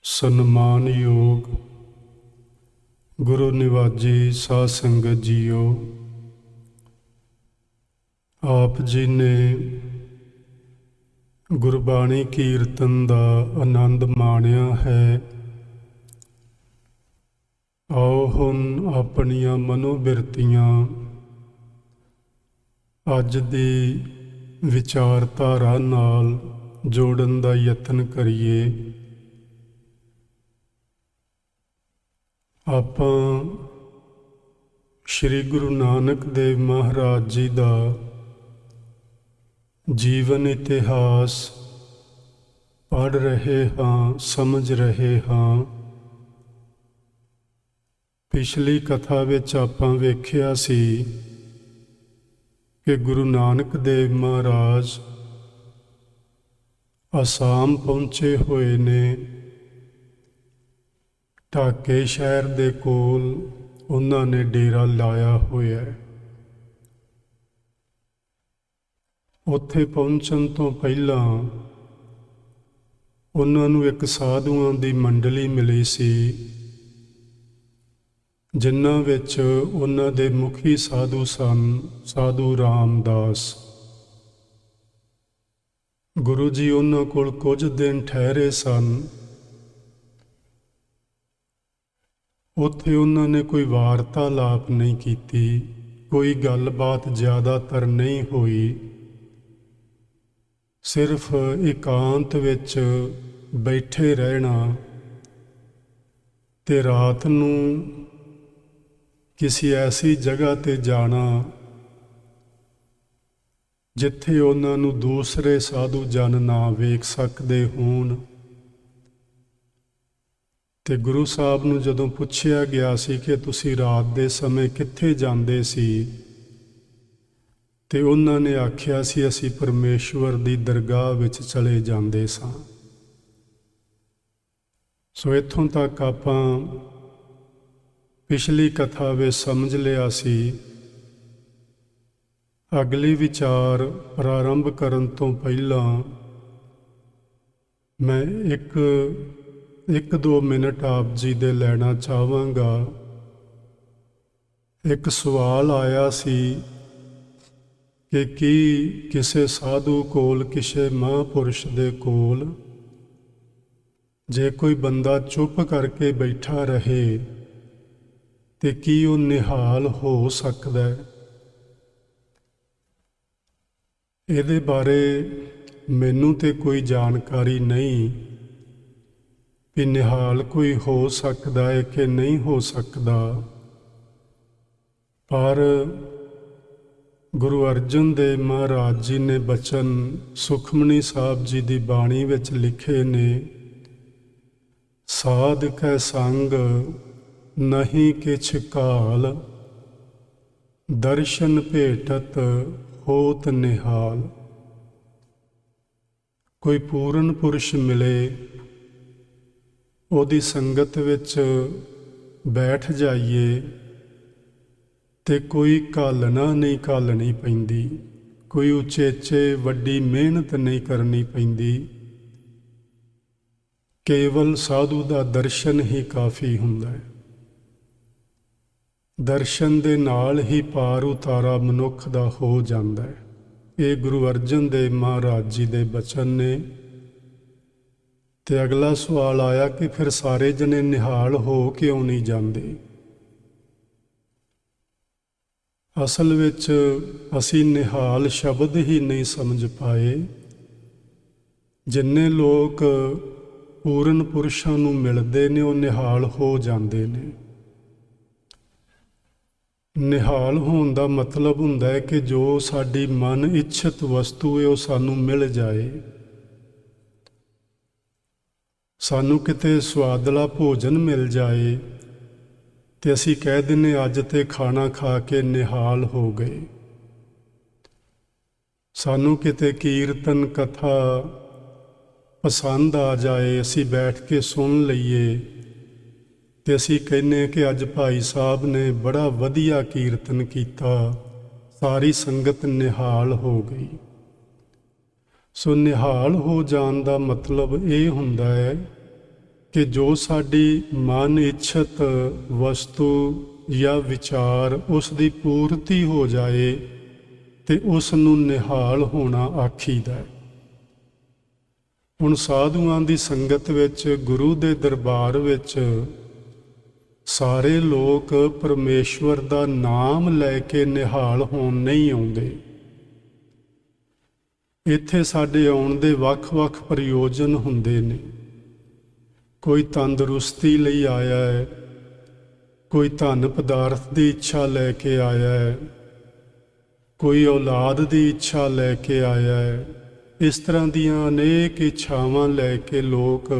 ਸਨਮਾਨਯੋਗ ਗੁਰੂ ਨਿਵਾਜੀ ਸਾਧ ਸੰਗਤ ਜੀਓ, ਆਪ ਜੀ ਨੇ ਗੁਰਬਾਣੀ ਕੀਰਤਨ ਦਾ ਆਨੰਦ ਮਾਣਿਆ ਹੈ। ਆਓ ਹੁਣ ਆਪਣੀਆਂ ਮਨੋਬਿਰਤੀਆਂ ਅੱਜ ਦੀ ਵਿਚਾਰਧਾਰਾ ਨਾਲ ਜੋੜਨ ਦਾ ਯਤਨ ਕਰੀਏ। ਆਪਾਂ ਸ਼੍ਰੀ ਗੁਰੂ ਨਾਨਕ ਦੇਵ ਮਹਾਰਾਜ ਜੀ ਦਾ ਜੀਵਨ ਇਤਿਹਾਸ ਪੜ੍ਹ ਰਹੇ ਹਾਂ, ਸਮਝ ਰਹੇ ਹਾਂ। ਪਿਛਲੀ ਕਥਾ ਵਿੱਚ ਆਪਾਂ ਵੇਖਿਆ ਸੀ ਕਿ ਗੁਰੂ ਨਾਨਕ ਦੇਵ ਮਹਾਰਾਜ ਅਸਾਮ ਪਹੁੰਚੇ ਹੋਏ ਨੇ। ਢਾਕੇ ਸ਼ਹਿਰ ਦੇ ਕੋਲ ਉਹਨਾਂ ਨੇ ਡੇਰਾ ਲਾਇਆ ਹੋਇਆ ਹੈ। ਉੱਥੇ ਪਹੁੰਚਣ ਤੋਂ ਪਹਿਲਾਂ ਉਹਨਾਂ ਨੂੰ ਇੱਕ ਸਾਧੂਆਂ ਦੀ ਮੰਡਲੀ ਮਿਲੀ ਸੀ, ਜਿਨ੍ਹਾਂ ਵਿੱਚ ਉਹਨਾਂ ਦੇ ਮੁਖੀ ਸਾਧੂ ਸਨ ਸਾਧੂ ਰਾਮਦਾਸ। ਗੁਰੂ ਜੀ ਉਹਨਾਂ ਕੋਲ ਕੁਝ ਦਿਨ ਠਹਿਰੇ ਸਨ। ਉੱਥੇ ਉਹਨਾਂ ਨੇ ਕੋਈ ਵਾਰਤਾਲਾਪ ਨਹੀਂ ਕੀਤੀ, ਕੋਈ ਗੱਲਬਾਤ ਜ਼ਿਆਦਾਤਰ ਨਹੀਂ ਹੋਈ। ਸਿਰਫ ਇਕਾਂਤ ਵਿੱਚ ਬੈਠੇ ਰਹਿਣਾ ਤੇ ਰਾਤ ਨੂੰ ਕਿਸੇ ਐਸੀ ਜਗ੍ਹਾ ਤੇ ਜਾਣਾ ਜਿੱਥੇ ਉਹਨਾਂ ਨੂੰ ਦੂਸਰੇ ਸਾਧੂ ਜਨ ਨਾ ਵੇਖ ਸਕਦੇ ਹੋਣ। ਤੇ ਗੁਰੂ ਸਾਹਿਬ ਨੂੰ ਜਦੋਂ ਪੁੱਛਿਆ ਗਿਆ ਸੀ ਕਿ ਤੁਸੀਂ ਰਾਤ ਦੇ ਸਮੇਂ ਕਿੱਥੇ ਜਾਂਦੇ ਸੀ, ਤੇ ਉਹਨਾਂ ਨੇ ਆਖਿਆ ਸੀ ਅਸੀਂ ਪਰਮੇਸ਼ਵਰ ਦੀ ਦਰਗਾਹ ਵਿੱਚ ਚਲੇ ਜਾਂਦੇ ਸਾਂ। ਸੋ ਇੱਥੋਂ ਤੱਕ ਆਪਾਂ ਪਿਛਲੀ ਕਥਾ ਵਿੱਚ ਸਮਝ ਲਿਆ ਸੀ। ਅਗਲੀ ਵਿਚਾਰ ਪ੍ਰਾਰੰਭ ਕਰਨ ਤੋਂ ਪਹਿਲਾਂ ਮੈਂ ਇੱਕ ਦੋ ਮਿੰਟ ਆਪ ਜੀ ਦੇ ਲੈਣਾ ਚਾਹਾਂਗਾ। ਇੱਕ ਸਵਾਲ ਆਇਆ ਸੀ ਕਿ ਕੀ ਕਿਸੇ ਸਾਧੂ ਕੋਲ, ਕਿਸੇ ਮਹਾਂਪੁਰਸ਼ ਦੇ ਕੋਲ ਜੇ ਕੋਈ ਬੰਦਾ ਚੁੱਪ ਕਰਕੇ ਬੈਠਾ ਰਹੇ ਤੇ ਕੀ ਉਹ ਨਿਹਾਲ ਹੋ ਸਕਦਾ ਹੈ? ਇਹਦੇ ਬਾਰੇ ਮੈਨੂੰ ਤੇ ਕੋਈ ਜਾਣਕਾਰੀ ਨਹੀਂ ਕਿ ਨਿਹਾਲ ਕੋਈ ਹੋ ਸਕਦਾ ਹੈ ਕਿ ਨਹੀਂ ਹੋ ਸਕਦਾ, ਪਰ ਗੁਰੂ ਅਰਜਨ ਦੇਵ ਮਹਾਰਾਜ ਜੀ ਨੇ ਬਚਨ ਸੁਖਮਨੀ ਸਾਹਿਬ ਜੀ ਦੀ ਬਾਣੀ ਵਿੱਚ ਲਿਖੇ ਨੇ, ਸਾਧ ਕੈ ਸੰਗ ਨਹੀਂ ਕਿਛ ਕਾਲ, ਦਰਸ਼ਨ ਭੇਟਤ ਹੋਤ ਨਿਹਾਲ। ਕੋਈ ਪੂਰਨ ਪੁਰਸ਼ ਮਿਲੇ, ਉਹਦੀ ਸੰਗਤ ਵਿੱਚ ਬੈਠ ਜਾਈਏ ਤੇ ਕੋਈ ਘਾਲਣਾ ਨਹੀਂ ਘਾਲਣੀ ਪੈਂਦੀ, ਕੋਈ ਉਚੇਚੇ ਵੱਡੀ ਮਿਹਨਤ ਨਹੀਂ ਕਰਨੀ ਪੈਂਦੀ। ਕੇਵਲ ਸਾਧੂ ਦਾ ਦਰਸ਼ਨ ਹੀ ਕਾਫੀ ਹੁੰਦਾ ਹੈ। ਦਰਸ਼ਨ ਦੇ ਨਾਲ ਹੀ ਪਾਰ ਉਤਾਰਾ ਮਨੁੱਖ ਦਾ ਹੋ ਜਾਂਦਾ ਹੈ। ਇਹ ਗੁਰੂ ਅਰਜਨ ਦੇਵ ਮਹਾਰਾਜ ਜੀ ਦੇ ਬਚਨ ਨੇ। ਤੇ ਅਗਲਾ ਸਵਾਲ ਆਇਆ ਕਿ ਫਿਰ ਸਾਰੇ ਜਣੇ ਨਿਹਾਲ ਹੋ ਕਿਉਂ ਨਹੀਂ ਜਾਂਦੇ? ਅਸਲ ਵਿੱਚ ਅਸੀਂ ਨਿਹਾਲ ਸ਼ਬਦ ਹੀ ਨਹੀਂ ਸਮਝ ਪਾਏ। ਜਿੰਨੇ ਲੋਕ ਪੂਰਨ ਪੁਰਸ਼ਾਂ ਨੂੰ ਮਿਲਦੇ ਨੇ ਉਹ ਨਿਹਾਲ ਹੋ ਜਾਂਦੇ ਨੇ। ਨਿਹਾਲ ਹੋਣ ਦਾ ਮਤਲਬ ਹੁੰਦਾ ਹੈ ਕਿ ਜੋ ਸਾਡੀ ਮਨ ਇੱਛਤ ਵਸਤੂ ਹੈ ਉਹ ਸਾਨੂੰ ਮਿਲ ਜਾਏ। ਸਾਨੂੰ ਕਿਤੇ ਸੁਆਦਲਾ ਭੋਜਨ ਮਿਲ ਜਾਏ ਤੇ ਅਸੀਂ ਕਹਿ ਦਿੰਦੇ ਅੱਜ ਤੇ ਖਾਣਾ ਖਾ ਕੇ ਨਿਹਾਲ ਹੋ ਗਏ। ਸਾਨੂੰ ਕਿਤੇ ਕੀਰਤਨ ਕਥਾ ਪਸੰਦ ਆ ਜਾਏ, ਅਸੀਂ ਬੈਠ ਕੇ ਸੁਣ ਲਈਏ ਤੇ ਅਸੀਂ ਕਹਿੰਦੇ ਕਿ ਅੱਜ ਭਾਈ ਸਾਹਿਬ ਨੇ ਬੜਾ ਵਧੀਆ ਕੀਰਤਨ ਕੀਤਾ, ਸਾਰੀ ਸੰਗਤ ਨਿਹਾਲ ਹੋ ਗਈ। ਸੋ ਨਿਹਾਲ ਹੋ ਜਾਣ ਦਾ ਮਤਲਬ ਇਹ ਹੁੰਦਾ ਹੈ ਕਿ ਜੋ ਸਾਡੀ ਮਨ ਇੱਛਤ ਵਸਤੂ ਜਾਂ ਵਿਚਾਰ ਉਸ ਦੀ ਪੂਰਤੀ ਹੋ ਜਾਏ ਤੇ ਉਸ ਨੂੰ ਨਿਹਾਲ ਹੋਣਾ ਆਖੀਦਾ ਹੈ। ਹੁਣ ਸਾਧੂਆਂ ਦੀ ਸੰਗਤ ਵਿੱਚ, ਗੁਰੂ ਦੇ ਦਰਬਾਰ ਵਿੱਚ ਸਾਰੇ ਲੋਕ ਪਰਮੇਸ਼ਵਰ ਦਾ ਨਾਮ ਲੈ ਕੇ ਨਿਹਾਲ ਹੋਣ ਨਹੀਂ ਆਉਂਦੇ। ਇੱਥੇ ਸਾਡੇ ਆਉਣ ਦੇ ਵੱਖ-ਵੱਖ ਪ੍ਰਯੋਜਨ ਹੁੰਦੇ ਨੇ। ਕੋਈ ਤੰਦਰੁਸਤੀ ਲਈ ਆਇਆ ਹੈ, ਕੋਈ ਧਨ ਪਦਾਰਥ ਦੀ ਇੱਛਾ ਲੈ ਕੇ ਆਇਆ ਹੈ, ਕੋਈ ਔਲਾਦ ਦੀ ਇੱਛਾ ਲੈ ਕੇ ਆਇਆ ਹੈ। ਇਸ ਤਰ੍ਹਾਂ ਦੀਆਂ ਅਨੇਕ ਇੱਛਾਵਾਂ ਲੈ ਕੇ ਲੋਕ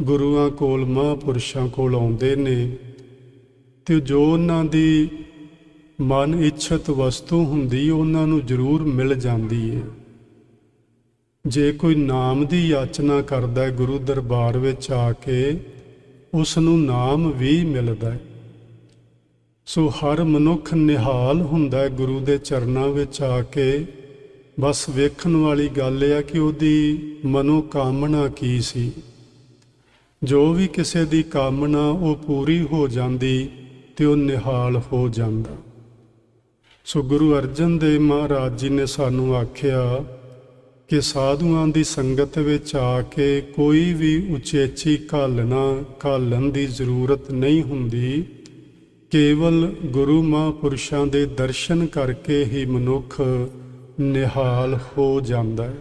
ਗੁਰੂਆਂ ਕੋਲ, ਮਹਾਂਪੁਰਸ਼ਾਂ ਕੋਲ ਆਉਂਦੇ ਨੇ ਤੇ ਜੋ ਉਹਨਾਂ ਦੀ ਮਨ ਇੱਛਤ ਵਸਤੂ ਹੁੰਦੀ ਉਹਨਾਂ ਨੂੰ ਜ਼ਰੂਰ ਮਿਲ ਜਾਂਦੀ ਹੈ। ਜੇ ਕੋਈ ਨਾਮ ਦੀ ਯਾਚਨਾ ਕਰਦਾ ਗੁਰੂ ਦਰਬਾਰ ਵਿੱਚ ਆ ਕੇ, ਉਸ ਨੂੰ ਨਾਮ ਵੀ ਮਿਲਦਾ ਹੈ। ਸੋ ਹਰ ਮਨੁੱਖ ਨਿਹਾਲ ਹੁੰਦਾ ਗੁਰੂ ਦੇ ਚਰਨਾਂ ਵਿੱਚ ਆ ਕੇ। ਬਸ ਵੇਖਣ ਵਾਲੀ ਗੱਲ ਇਹ ਆ ਕਿ ਉਹਦੀ ਮਨੋਕਾਮਨਾ ਕੀ ਸੀ। ਜੋ ਵੀ ਕਿਸੇ ਦੀ ਕਾਮਨਾ ਉਹ ਪੂਰੀ ਹੋ ਜਾਂਦੀ ਤੇ ਉਹ ਨਿਹਾਲ ਹੋ ਜਾਂਦਾ। ਸੋ ਗੁਰੂ ਅਰਜਨ ਦੇਵ ਮਹਾਰਾਜ ਜੀ ਨੇ ਸਾਨੂੰ ਆਖਿਆ ਕਿ ਸਾਧੂਆਂ ਦੀ ਸੰਗਤ ਵਿੱਚ ਆ ਕੇ ਕੋਈ ਵੀ ਉਚੇਚੀ ਘਾਲਣ ਦੀ ਜ਼ਰੂਰਤ ਨਹੀਂ ਹੁੰਦੀ। ਕੇਵਲ ਗੁਰੂ ਮਹਾਂਪੁਰਸ਼ਾਂ ਦੇ ਦਰਸ਼ਨ ਕਰਕੇ ਹੀ ਮਨੁੱਖ ਨਿਹਾਲ ਹੋ ਜਾਂਦਾ ਹੈ।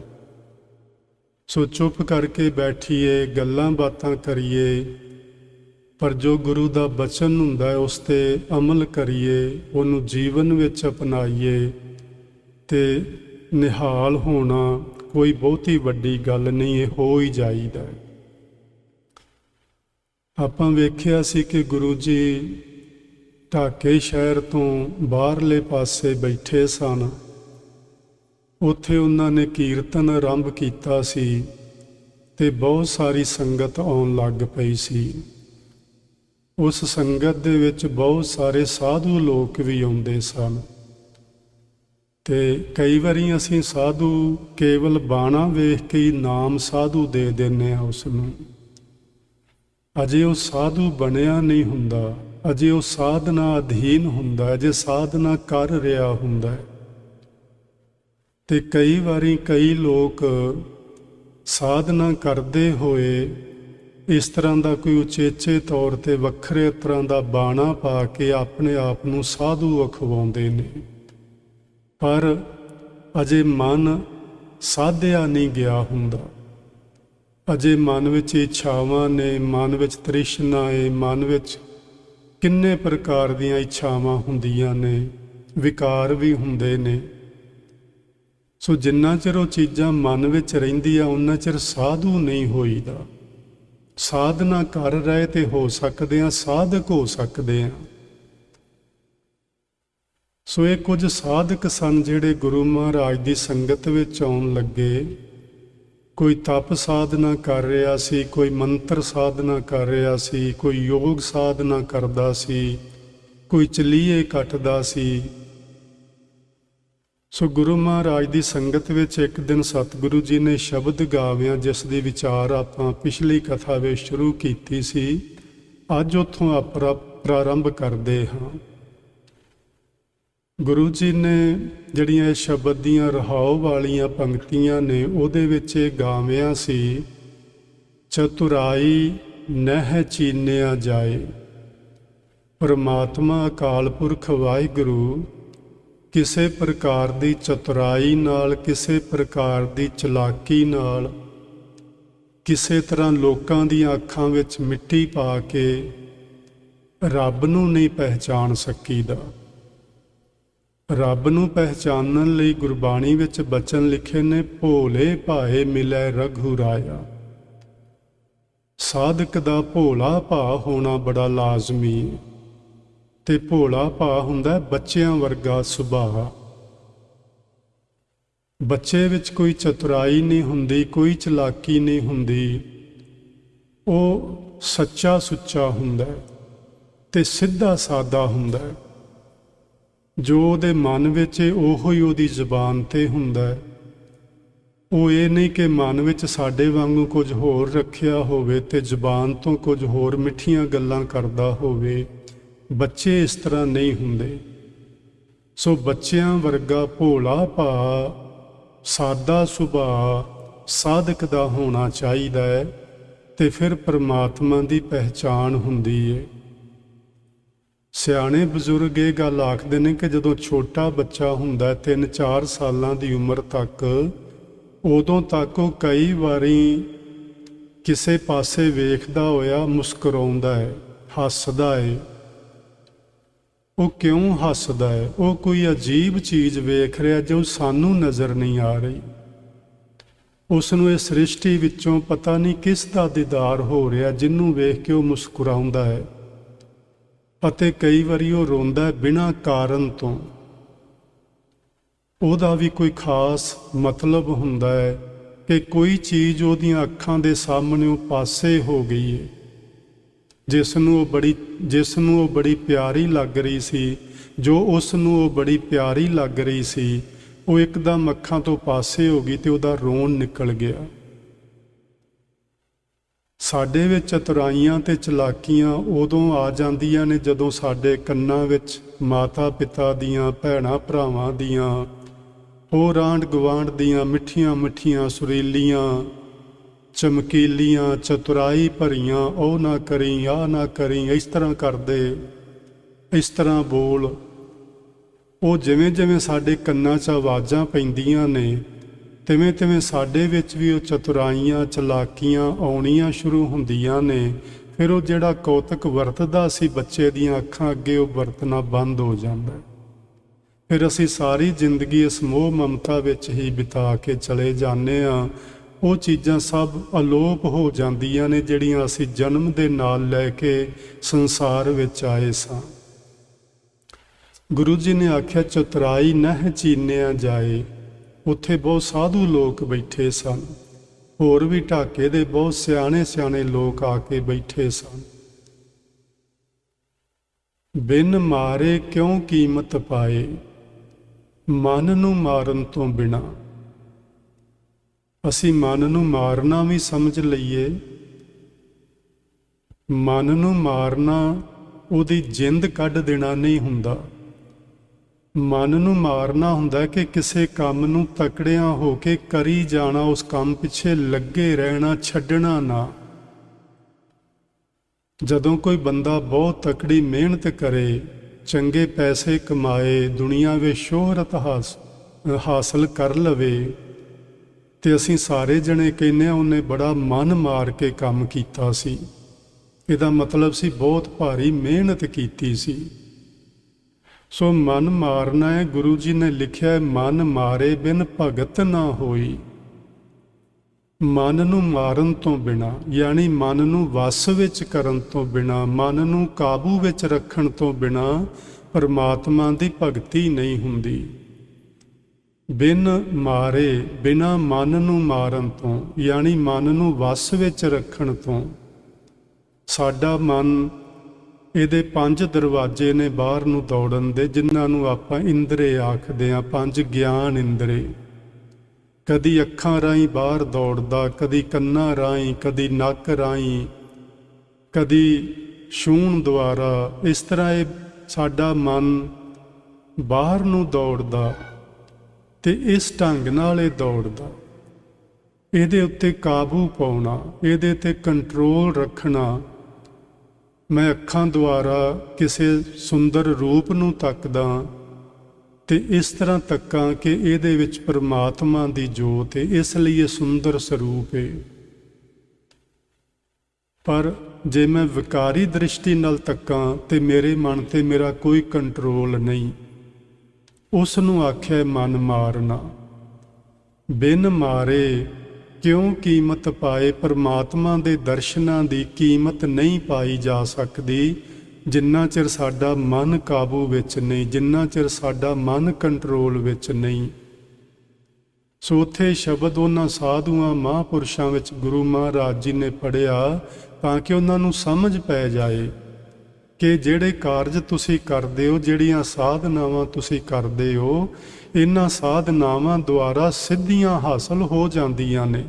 ਸੋ ਚੁੱਪ ਕਰਕੇ ਬੈਠੀਏ, ਗੱਲਾਂ ਬਾਤਾਂ ਕਰੀਏ, ਪਰ ਜੋ ਗੁਰੂ ਦਾ ਬਚਨ ਹੁੰਦਾ ਹੈ ਉਸ 'ਤੇ ਅਮਲ ਕਰੀਏ, ਉਹਨੂੰ ਜੀਵਨ ਵਿੱਚ ਅਪਣਾਈਏ ਤੇ ਨਿਹਾਲ ਹੋਣਾ ਕੋਈ ਬਹੁਤੀ ਵੱਡੀ ਗੱਲ ਨਹੀਂ, ਇਹ ਹੋ ਹੀ ਜਾਈਦਾ। ਆਪਾਂ ਵੇਖਿਆ ਸੀ ਕਿ ਗੁਰੂ ਜੀ ਢਾਕੇ ਸ਼ਹਿਰ ਤੋਂ ਬਾਹਰਲੇ ਪਾਸੇ ਬੈਠੇ ਸਨ। ਉੱਥੇ ਉਹਨਾਂ ਨੇ ਕੀਰਤਨ ਆਰੰਭ ਕੀਤਾ ਸੀ ਤੇ ਬਹੁਤ ਸਾਰੀ ਸੰਗਤ ਆਉਣ ਲੱਗ ਪਈ ਸੀ। ਉਸ ਸੰਗਤ ਦੇ ਵਿੱਚ ਬਹੁਤ ਸਾਰੇ ਸਾਧੂ ਲੋਕ ਵੀ ਆਉਂਦੇ ਸਨ ਤੇ ਕਈ ਵਾਰੀ ਅਸੀਂ ਸਾਧੂ ਕੇਵਲ ਬਾਣਾ ਵੇਖ ਕੇ ਹੀ ਨਾਮ ਸਾਧੂ ਦੇ ਦਿੰਦੇ ਹਾਂ ਉਸ ਨੂੰ। ਅਜੇ ਉਹ ਸਾਧੂ ਬਣਿਆ ਨਹੀਂ ਹੁੰਦਾ, ਅਜੇ ਉਹ ਸਾਧਨਾ ਅਧੀਨ ਹੁੰਦਾ, ਅਜੇ ਸਾਧਨਾ ਕਰ ਰਿਹਾ ਹੁੰਦਾ। ਤੇ ਕਈ ਵਾਰੀ ਕਈ ਲੋਕ ਸਾਧਨਾ ਕਰਦੇ ਹੋਏ ਇਸ ਤਰ੍ਹਾਂ ਦਾ ਕੋਈ ਉਚੇਚੇ ਤੌਰ ਤੇ ਵੱਖਰੇ ਤਰ੍ਹਾਂ ਦਾ ਬਾਣਾ ਪਾ ਕੇ ਆਪਣੇ ਆਪ ਨੂੰ ਸਾਧੂ ਅਖਵਾਉਂਦੇ ਨੇ, ਪਰ ਅਜੇ ਮਨ ਸਾਧਿਆ ਨਹੀਂ ਗਿਆ ਹੁੰਦਾ। ਅਜੇ ਮਨ ਵਿੱਚ ਇੱਛਾਵਾਂ ਨੇ, ਮਨ ਵਿੱਚ ਤ੍ਰਿਸ਼ਨਾ ਹੈ, ਮਨ ਵਿੱਚ ਕਿੰਨੇ ਪ੍ਰਕਾਰ ਦੀਆਂ ਇੱਛਾਵਾਂ ਹੁੰਦੀਆਂ ਨੇ, ਵਿਕਾਰ ਵੀ ਹੁੰਦੇ ਨੇ। ਸੋ ਜਿੰਨਾ ਚਿਰ ਉਹ ਚੀਜ਼ਾਂ ਮਨ ਵਿੱਚ ਰਹਿੰਦੀਆਂ ਉਨਾ ਚਿਰ ਸਾਧੂ ਨਹੀਂ ਹੋਈਦਾ। ਸਾਧਨਾ ਕਰ ਰਹੇ ਤੇ ਹੋ ਸਕਦੇ ਹਾਂ, ਸਾਧਕ ਹੋ ਸਕਦੇ ਹਾਂ। ਸੋ ਇਹ ਕੁਝ ਸਾਧਕ ਸਨ ਜਿਹੜੇ ਗੁਰੂ ਮਹਾਰਾਜ ਦੀ ਸੰਗਤ ਵਿੱਚ ਆਉਣ ਲੱਗੇ। ਕੋਈ ਤਪ ਸਾਧਨਾ ਕਰ ਰਿਹਾ ਸੀ, ਕੋਈ ਮੰਤਰ ਸਾਧਨਾ ਕਰ ਰਿਹਾ ਸੀ, ਕੋਈ ਯੋਗ ਸਾਧਨਾ ਕਰਦਾ ਸੀ, ਕੋਈ ਚਲੀਏ ਕੱਟਦਾ ਸੀ। ਸੋ ਗੁਰੂ ਮਹਾਰਾਜ ਦੀ ਸੰਗਤ ਵਿੱਚ ਇੱਕ ਦਿਨ ਸਤਿਗੁਰੂ ਜੀ ਨੇ ਸ਼ਬਦ ਗਾਵਿਆਂ, ਜਿਸ ਦੀ ਵਿਚਾਰ ਆਪਾਂ ਪਿਛਲੀ ਕਥਾ ਵਿੱਚ ਸ਼ੁਰੂ ਕੀਤੀ ਸੀ, ਅੱਜ ਉੱਥੋਂ ਆਪਾਂ ਪ੍ਰਾਰੰਭ ਕਰਦੇ ਹਾਂ। ਗੁਰੂ ਜੀ ਨੇ ਜਿਹੜੀਆਂ ਇਹ ਸ਼ਬਦ ਦੀਆਂ ਰਹਾਉ ਵਾਲੀਆਂ ਪੰਕਤੀਆਂ ਨੇ ਉਹਦੇ ਵਿੱਚ ਇਹ ਗਾਵਿਆਂ ਸੀ, ਚਤੁਰਾਈ ਨਹਿ ਚੀਨਿਆ ਜਾਏ, ਪਰਮਾਤਮਾ ਅਕਾਲ ਪੁਰਖ ਵਾਹਿਗੁਰੂ ਕਿਸੇ ਪ੍ਰਕਾਰ ਦੀ ਚਤੁਰਾਈ ਨਾਲ, ਕਿਸੇ ਪ੍ਰਕਾਰ ਦੀ ਚਲਾਕੀ ਨਾਲ, ਕਿਸੇ ਤਰ੍ਹਾਂ ਲੋਕਾਂ ਦੀਆਂ ਅੱਖਾਂ ਵਿੱਚ ਮਿੱਟੀ ਪਾ ਕੇ ਰੱਬ ਨੂੰ ਨਹੀਂ ਪਹਿਚਾਣ ਸਕੀਦਾ। ਰੱਬ ਨੂੰ ਪਹਿਚਾਨਣ ਲਈ ਗੁਰਬਾਣੀ ਵਿੱਚ ਬਚਨ ਲਿਖੇ ਨੇ, ਭੋਲੇ ਭਾਏ ਮਿਲੈ ਰਘੁਰਾਇਆ। ਸਾਧਕ ਦਾ ਭੋਲਾ ਭਾਅ ਹੋਣਾ ਬੜਾ ਲਾਜ਼ਮੀ ਹੈ। ਤੇ ਭੋਲਾ ਭਾਅ ਹੁੰਦਾ ਬੱਚਿਆਂ ਵਰਗਾ ਸੁਭਾਅ। ਬੱਚੇ ਵਿੱਚ ਕੋਈ ਚਤੁਰਾਈ ਨਹੀਂ ਹੁੰਦੀ, ਕੋਈ ਚਲਾਕੀ ਨਹੀਂ ਹੁੰਦੀ। ਉਹ ਸੱਚਾ ਸੁੱਚਾ ਹੁੰਦਾ ਤੇ ਸਿੱਧਾ ਸਾਦਾ ਹੁੰਦਾ। ਜੋ ਉਹਦੇ ਮਨ ਵਿੱਚ ਉਹੋ ਹੀ ਉਹਦੀ ਜ਼ੁਬਾਨ ਤੇ ਹੁੰਦਾ। ਉਹ ਇਹ ਨਹੀਂ ਕਿ ਮਨ ਵਿੱਚ ਸਾਡੇ ਵਾਂਗੂ ਕੁਝ ਹੋਰ ਰੱਖਿਆ ਹੋਵੇ ਤੇ ਜ਼ੁਬਾਨ ਤੋਂ ਕੁਝ ਹੋਰ ਮਿੱਠੀਆਂ ਗੱਲਾਂ ਕਰਦਾ ਹੋਵੇ। ਬੱਚੇ ਇਸ ਤਰ੍ਹਾਂ ਨਹੀਂ ਹੁੰਦੇ। ਸੋ ਬੱਚਿਆਂ ਵਰਗਾ ਭੋਲਾ ਭਾਅ, ਸਾਦਾ ਸੁਭਾਅ ਸਾਧਕ ਦਾ ਹੋਣਾ ਚਾਹੀਦਾ ਹੈ, ਤੇ ਫਿਰ ਪਰਮਾਤਮਾ ਦੀ ਪਹਿਚਾਣ ਹੁੰਦੀ ਹੈ। ਸਿਆਣੇ ਬਜ਼ੁਰਗ ਇਹ ਗੱਲ ਆਖਦੇ ਨੇ ਕਿ ਜਦੋਂ ਛੋਟਾ ਬੱਚਾ ਹੁੰਦਾ 3-4 ਸਾਲਾਂ ਦੀ ਉਮਰ ਤੱਕ, ਉਦੋਂ ਤੱਕ ਉਹ ਕਈ ਵਾਰੀ ਕਿਸੇ ਪਾਸੇ ਵੇਖਦਾ ਹੋਇਆ ਮੁਸਕਰਾਉਂਦਾ ਹੈ, ਹੱਸਦਾ ਹੈ। ਉਹ ਕਿਉਂ ਹੱਸਦਾ ਹੈ? ਉਹ ਕੋਈ ਅਜੀਬ ਚੀਜ਼ ਵੇਖ ਰਿਹਾ ਜੋ ਸਾਨੂੰ ਨਜ਼ਰ ਨਹੀਂ ਆ ਰਹੀ। ਉਸ ਨੂੰ ਇਸ ਸ੍ਰਿਸ਼ਟੀ ਵਿੱਚੋਂ ਪਤਾ ਨਹੀਂ ਕਿਸ ਦਾ ਦੀਦਾਰ ਹੋ ਰਿਹਾ, ਜਿਹਨੂੰ ਵੇਖ ਕੇ ਉਹ ਮੁਸਕਰਾਉਂਦਾ ਹੈ। ਅਤੇ ਕਈ ਵਾਰੀ ਉਹ ਰੋਂਦਾ ਹੈ ਬਿਨਾਂ ਕਾਰਨ ਤੋਂ। ਉਹਦਾ ਵੀ ਕੋਈ ਖਾਸ ਮਤਲਬ ਹੁੰਦਾ ਹੈ ਕਿ ਕੋਈ ਚੀਜ਼ ਉਹਦੀਆਂ ਅੱਖਾਂ ਦੇ ਸਾਹਮਣੇ ਉਹ ਪਾਸੇ ਹੋ ਗਈ ਹੈ, ਜਿਸ ਨੂੰ ਉਹ ਬੜੀ ਪਿਆਰੀ ਲੱਗ ਰਹੀ ਸੀ, ਜੋ ਉਸ ਨੂੰ ਉਹ ਬੜੀ ਪਿਆਰੀ ਲੱਗ ਰਹੀ ਸੀ, ਉਹ ਇੱਕਦਮ ਅੱਖਾਂ ਤੋਂ ਪਾਸੇ ਹੋ ਗਈ ਤੇ ਉਹਦਾ ਰੋਣ ਨਿਕਲ ਗਿਆ। ਸਾਡੇ ਵਿੱਚ ਚਤੁਰਾਈਆਂ ਤੇ ਚਲਾਕੀਆਂ ਉਦੋਂ ਆ ਜਾਂਦੀਆਂ ਨੇ ਜਦੋਂ ਸਾਡੇ ਕੰਨਾਂ ਵਿੱਚ ਮਾਤਾ ਪਿਤਾ ਦੀਆਂ, ਭੈਣਾਂ ਭਰਾਵਾਂ ਦੀਆਂ, ਹੋਰ ਆਂਢ ਗੁਆਂਢ ਦੀਆਂ ਮਿੱਠੀਆਂ ਮਿੱਠੀਆਂ ਸੁਰੀਲੀਆਂ ਚਮਕੀਲੀਆਂ ਚਤੁਰਾਈ ਭਰੀਆਂ ਉਹ ਨਾ ਕਰੀ, ਆਹ ਨਾ ਕਰੀ, ਇਸ ਤਰ੍ਹਾਂ ਕਰਦੇ, ਇਸ ਤਰ੍ਹਾਂ ਬੋਲ। ਉਹ ਜਿਵੇਂ ਜਿਵੇਂ ਸਾਡੇ ਕੰਨਾਂ 'ਚ ਆਵਾਜ਼ਾਂ ਪੈਂਦੀਆਂ ਨੇ, ਤਿਵੇਂ ਤਿਵੇਂ ਸਾਡੇ ਵਿੱਚ ਵੀ ਉਹ ਚਤੁਰਾਈਆਂ ਚਲਾਕੀਆਂ ਆਉਣੀਆਂ ਸ਼ੁਰੂ ਹੁੰਦੀਆਂ ਨੇ। ਫਿਰ ਉਹ ਜਿਹੜਾ ਕੌਤਕ ਵਰਤਦਾ ਸੀ ਬੱਚੇ ਦੀਆਂ ਅੱਖਾਂ ਅੱਗੇ, ਉਹ ਵਰਤਣਾ ਬੰਦ ਹੋ ਜਾਂਦਾ। ਫਿਰ ਅਸੀਂ ਸਾਰੀ ਜ਼ਿੰਦਗੀ ਇਸ ਮੋਹ ਮਮਤਾ ਵਿੱਚ ਹੀ ਬਿਤਾ ਕੇ ਚਲੇ ਜਾਂਦੇ ਹਾਂ। ਉਹ ਚੀਜ਼ਾਂ ਸਭ ਅਲੋਪ ਹੋ ਜਾਂਦੀਆਂ ਨੇ ਜਿਹੜੀਆਂ ਅਸੀਂ ਜਨਮ ਦੇ ਨਾਲ ਲੈ ਕੇ ਸੰਸਾਰ ਵਿੱਚ ਆਏ ਸਾਂ। ਗੁਰੂ ਜੀ ਨੇ ਆਖਿਆ, ਚਤੁਰਾਈ ਨਹਿ ਚੀਨਿਆ ਜਾਏ। ਉੱਥੇ ਬਹੁਤ ਸਾਧੂ ਲੋਕ ਬੈਠੇ ਸਨ, ਹੋਰ ਵੀ ਢਾਕੇ ਦੇ ਬਹੁਤ ਸਿਆਣੇ ਸਿਆਣੇ ਲੋਕ ਆ ਕੇ ਬੈਠੇ ਸਨ। ਬਿਨ ਮਾਰੇ ਕਿਉਂ ਕੀਮਤ ਪਾਏ, ਮਨ ਨੂੰ ਮਾਰਨ ਤੋਂ ਬਿਨਾ। ਅਸੀਂ ਮਨ ਨੂੰ ਮਾਰਨਾ ਵੀ ਸਮਝ ਲਈਏ। ਮਨ ਨੂੰ ਮਾਰਨਾ ਉਹਦੀ ਜਿੰਦ ਕੱਢ ਦੇਣਾ ਨਹੀਂ ਹੁੰਦਾ। ਮਨ ਨੂੰ ਮਾਰਨਾ ਹੁੰਦਾ ਕਿ ਕਿਸੇ ਕੰਮ ਨੂੰ ਤਕੜਿਆਂ ਹੋ ਕੇ ਕਰੀ ਜਾਣਾ, ਉਸ ਕੰਮ ਪਿੱਛੇ ਲੱਗੇ ਰਹਿਣਾ, ਛੱਡਣਾ ਨਾ। ਜਦੋਂ ਕੋਈ ਬੰਦਾ ਬਹੁਤ ਤਕੜੀ ਮਿਹਨਤ ਕਰੇ, ਚੰਗੇ ਪੈਸੇ ਕਮਾਏ, ਦੁਨੀਆ ਵਿੱਚ ਸ਼ੋਹਰਤ ਹਾਸਲ ਕਰ ਲਵੇ, ਤੇ ਅਸੀਂ ਸਾਰੇ ਜਣੇ ਕਹਿੰਦੇ ਹਾਂ ਉਹਨੇ ਬੜਾ ਮਨ ਮਾਰ ਕੇ ਕੰਮ ਕੀਤਾ ਸੀ। ਇਹਦਾ ਮਤਲਬ ਸੀ ਬਹੁਤ ਭਾਰੀ ਮਿਹਨਤ ਕੀਤੀ ਸੀ। ਸੋ ਮਨ ਮਾਰਨਾ ਹੈ। ਗੁਰੂ ਜੀ ਨੇ ਲਿਖਿਆ, ਮਨ ਮਾਰੇ ਬਿਨ ਭਗਤ ਨਾ ਹੋਈ। ਮਨ ਨੂੰ ਮਾਰਨ ਤੋਂ ਬਿਨਾ, ਯਾਨੀ ਮਨ ਨੂੰ ਵਸ ਵਿੱਚ ਕਰਨ ਤੋਂ ਬਿਨਾ, ਮਨ ਨੂੰ ਕਾਬੂ ਵਿੱਚ ਰੱਖਣ ਤੋਂ ਬਿਨਾ ਪਰਮਾਤਮਾ ਦੀ ਭਗਤੀ ਨਹੀਂ ਹੁੰਦੀ। ਬਿਨ ਮਾਰੇ, ਬਿਨਾ ਮਨ ਨੂੰ ਮਾਰਨ ਤੋਂ, ਯਾਨੀ ਮਨ ਨੂੰ ਵਸ ਵਿੱਚ ਰੱਖਣ ਤੋਂ। ਸਾਡਾ ਮਨ, ਇਹਦੇ 5 ਦਰਵਾਜ਼ੇ ਨੇ ਬਾਹਰ ਨੂੰ ਦੌੜਨ ਦੇ, ਜਿਨ੍ਹਾਂ ਨੂੰ ਆਪਾਂ ਇੰਦਰੇ ਆਖਦੇ ਹਾਂ, 5 ਗਿਆਨ ਇੰਦਰੇ। ਕਦੀ ਅੱਖਾਂ ਰਾਹੀਂ ਬਾਹਰ ਦੌੜਦਾ, ਕਦੀ ਕੰਨਾਂ ਰਾਹੀਂ, ਕਦੀ ਨੱਕ ਰਾਹੀਂ, ਕਦੀ ਛੂਹਣ ਦੁਆਰਾ। ਇਸ ਤਰ੍ਹਾਂ ਇਹ ਸਾਡਾ ਮਨ ਬਾਹਰ ਨੂੰ ਦੌੜਦਾ, ਤੇ ਇਸ ਢੰਗ ਨਾਲ ਇਹ ਦੌੜਦਾ। ਇਹਦੇ ਉੱਤੇ ਕਾਬੂ ਪਾਉਣਾ, ਇਹਦੇ ਤੇ ਕੰਟਰੋਲ ਰੱਖਣਾ। ਮੈਂ ਅੱਖਾਂ ਦੁਆਰਾ ਕਿਸੇ ਸੁੰਦਰ ਰੂਪ ਨੂੰ ਤੱਕਦਾ, ਤੇ ਇਸ ਤਰ੍ਹਾਂ ਤੱਕਾਂ ਕਿ ਇਹਦੇ ਵਿੱਚ ਪਰਮਾਤਮਾ ਦੀ ਜੋਤ ਹੈ, ਇਸ ਲਈ ਇਹ ਸੁੰਦਰ ਸਰੂਪ ਹੈ। ਪਰ ਜੇ ਮੈਂ ਵਿਕਾਰੀ ਦ੍ਰਿਸ਼ਟੀ ਨਾਲ ਤੱਕਾਂ ਤੇ ਮੇਰੇ ਮਨ ਤੇ ਮੇਰਾ ਕੋਈ ਕੰਟਰੋਲ ਨਹੀਂ, ਉਸ ਨੂੰ ਆਖਿਆ ਮਨ ਮਾਰਨਾ। ਬਿਨ ਮਾਰੇ ਕਿਉਂ ਕੀਮਤ ਪਾਏ। ਪਰਮਾਤਮਾ ਦੇ ਦਰਸ਼ਨਾਂ ਦੀ ਕੀਮਤ ਨਹੀਂ ਪਾਈ ਜਾ ਸਕਦੀ ਜਿੰਨਾ ਚਿਰ ਸਾਡਾ ਮਨ ਕਾਬੂ ਵਿੱਚ ਨਹੀਂ, ਜਿੰਨਾ ਚਿਰ ਸਾਡਾ ਮਨ ਕੰਟਰੋਲ ਵਿੱਚ ਨਹੀਂ। ਸੋ ਉੱਥੇ ਸ਼ਬਦ ਉਹਨਾਂ ਸਾਧੂਆਂ ਮਹਾਂਪੁਰਸ਼ਾਂ ਵਿੱਚ ਗੁਰੂ ਮਹਾਰਾਜ ਜੀ ਨੇ ਪੜ੍ਹਿਆ ਤਾਂ ਕਿ ਉਹਨਾਂ ਨੂੰ ਸਮਝ ਪੈ ਜਾਏ कि ਜਿਹੜੇ ਕਾਰਜ ਤੁਸੀਂ ਕਰਦੇ ਹੋ, ਜਿਹੜੀਆਂ ਸਾਧਨਾਵਾਂ ਤੁਸੀਂ ਕਰਦੇ ਹੋ, ਇਹਨਾਂ ਸਾਧਨਾਵਾਂ ਦੁਆਰਾ ਸਿੱਧੀਆਂ ਹਾਸਲ ਹੋ ਜਾਂਦੀਆਂ ਨੇ।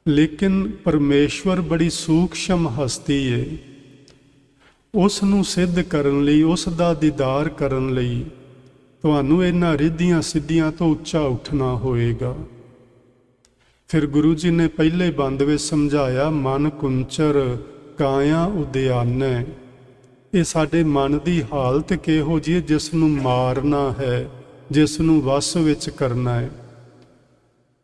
ਲੇਕਿਨ ਪਰਮੇਸ਼ਵਰ ਬੜੀ ਸੂਖਸ਼ਮ ਹਸਤੀ ਏ। ਉਸ ਨੂੰ ਸਿੱਧ ਕਰਨ ਲਈ, ਉਸ ਦਾ ਦੀਦਾਰ ਕਰਨ ਲਈ ਤੁਹਾਨੂੰ ਇਹਨਾਂ ਰਿੱਧੀਆਂ ਸਿੱਧੀਆਂ ਤੋਂ ਉੱਚਾ ਉੱਠਣਾ ਹੋਏਗਾ। ਫਿਰ ਗੁਰੂ ਜੀ ਨੇ ਪਹਿਲੇ ਬੰਦ ਵਿੱਚ ਸਮਝਾਇਆ, ਮਨ ਕੁੰਚਰ ਕਾਇਆ ਉਦਿਆਨੈ। ਇਹ ਸਾਡੇ ਮਨ ਦੀ ਹਾਲਤ ਕਿਹੋ ਜਿਹੀ ਹੈ, ਜਿਸ ਨੂੰ ਮਾਰਨਾ ਹੈ, ਜਿਸ ਨੂੰ ਵਸ ਵਿੱਚ ਕਰਨਾ ਹੈ।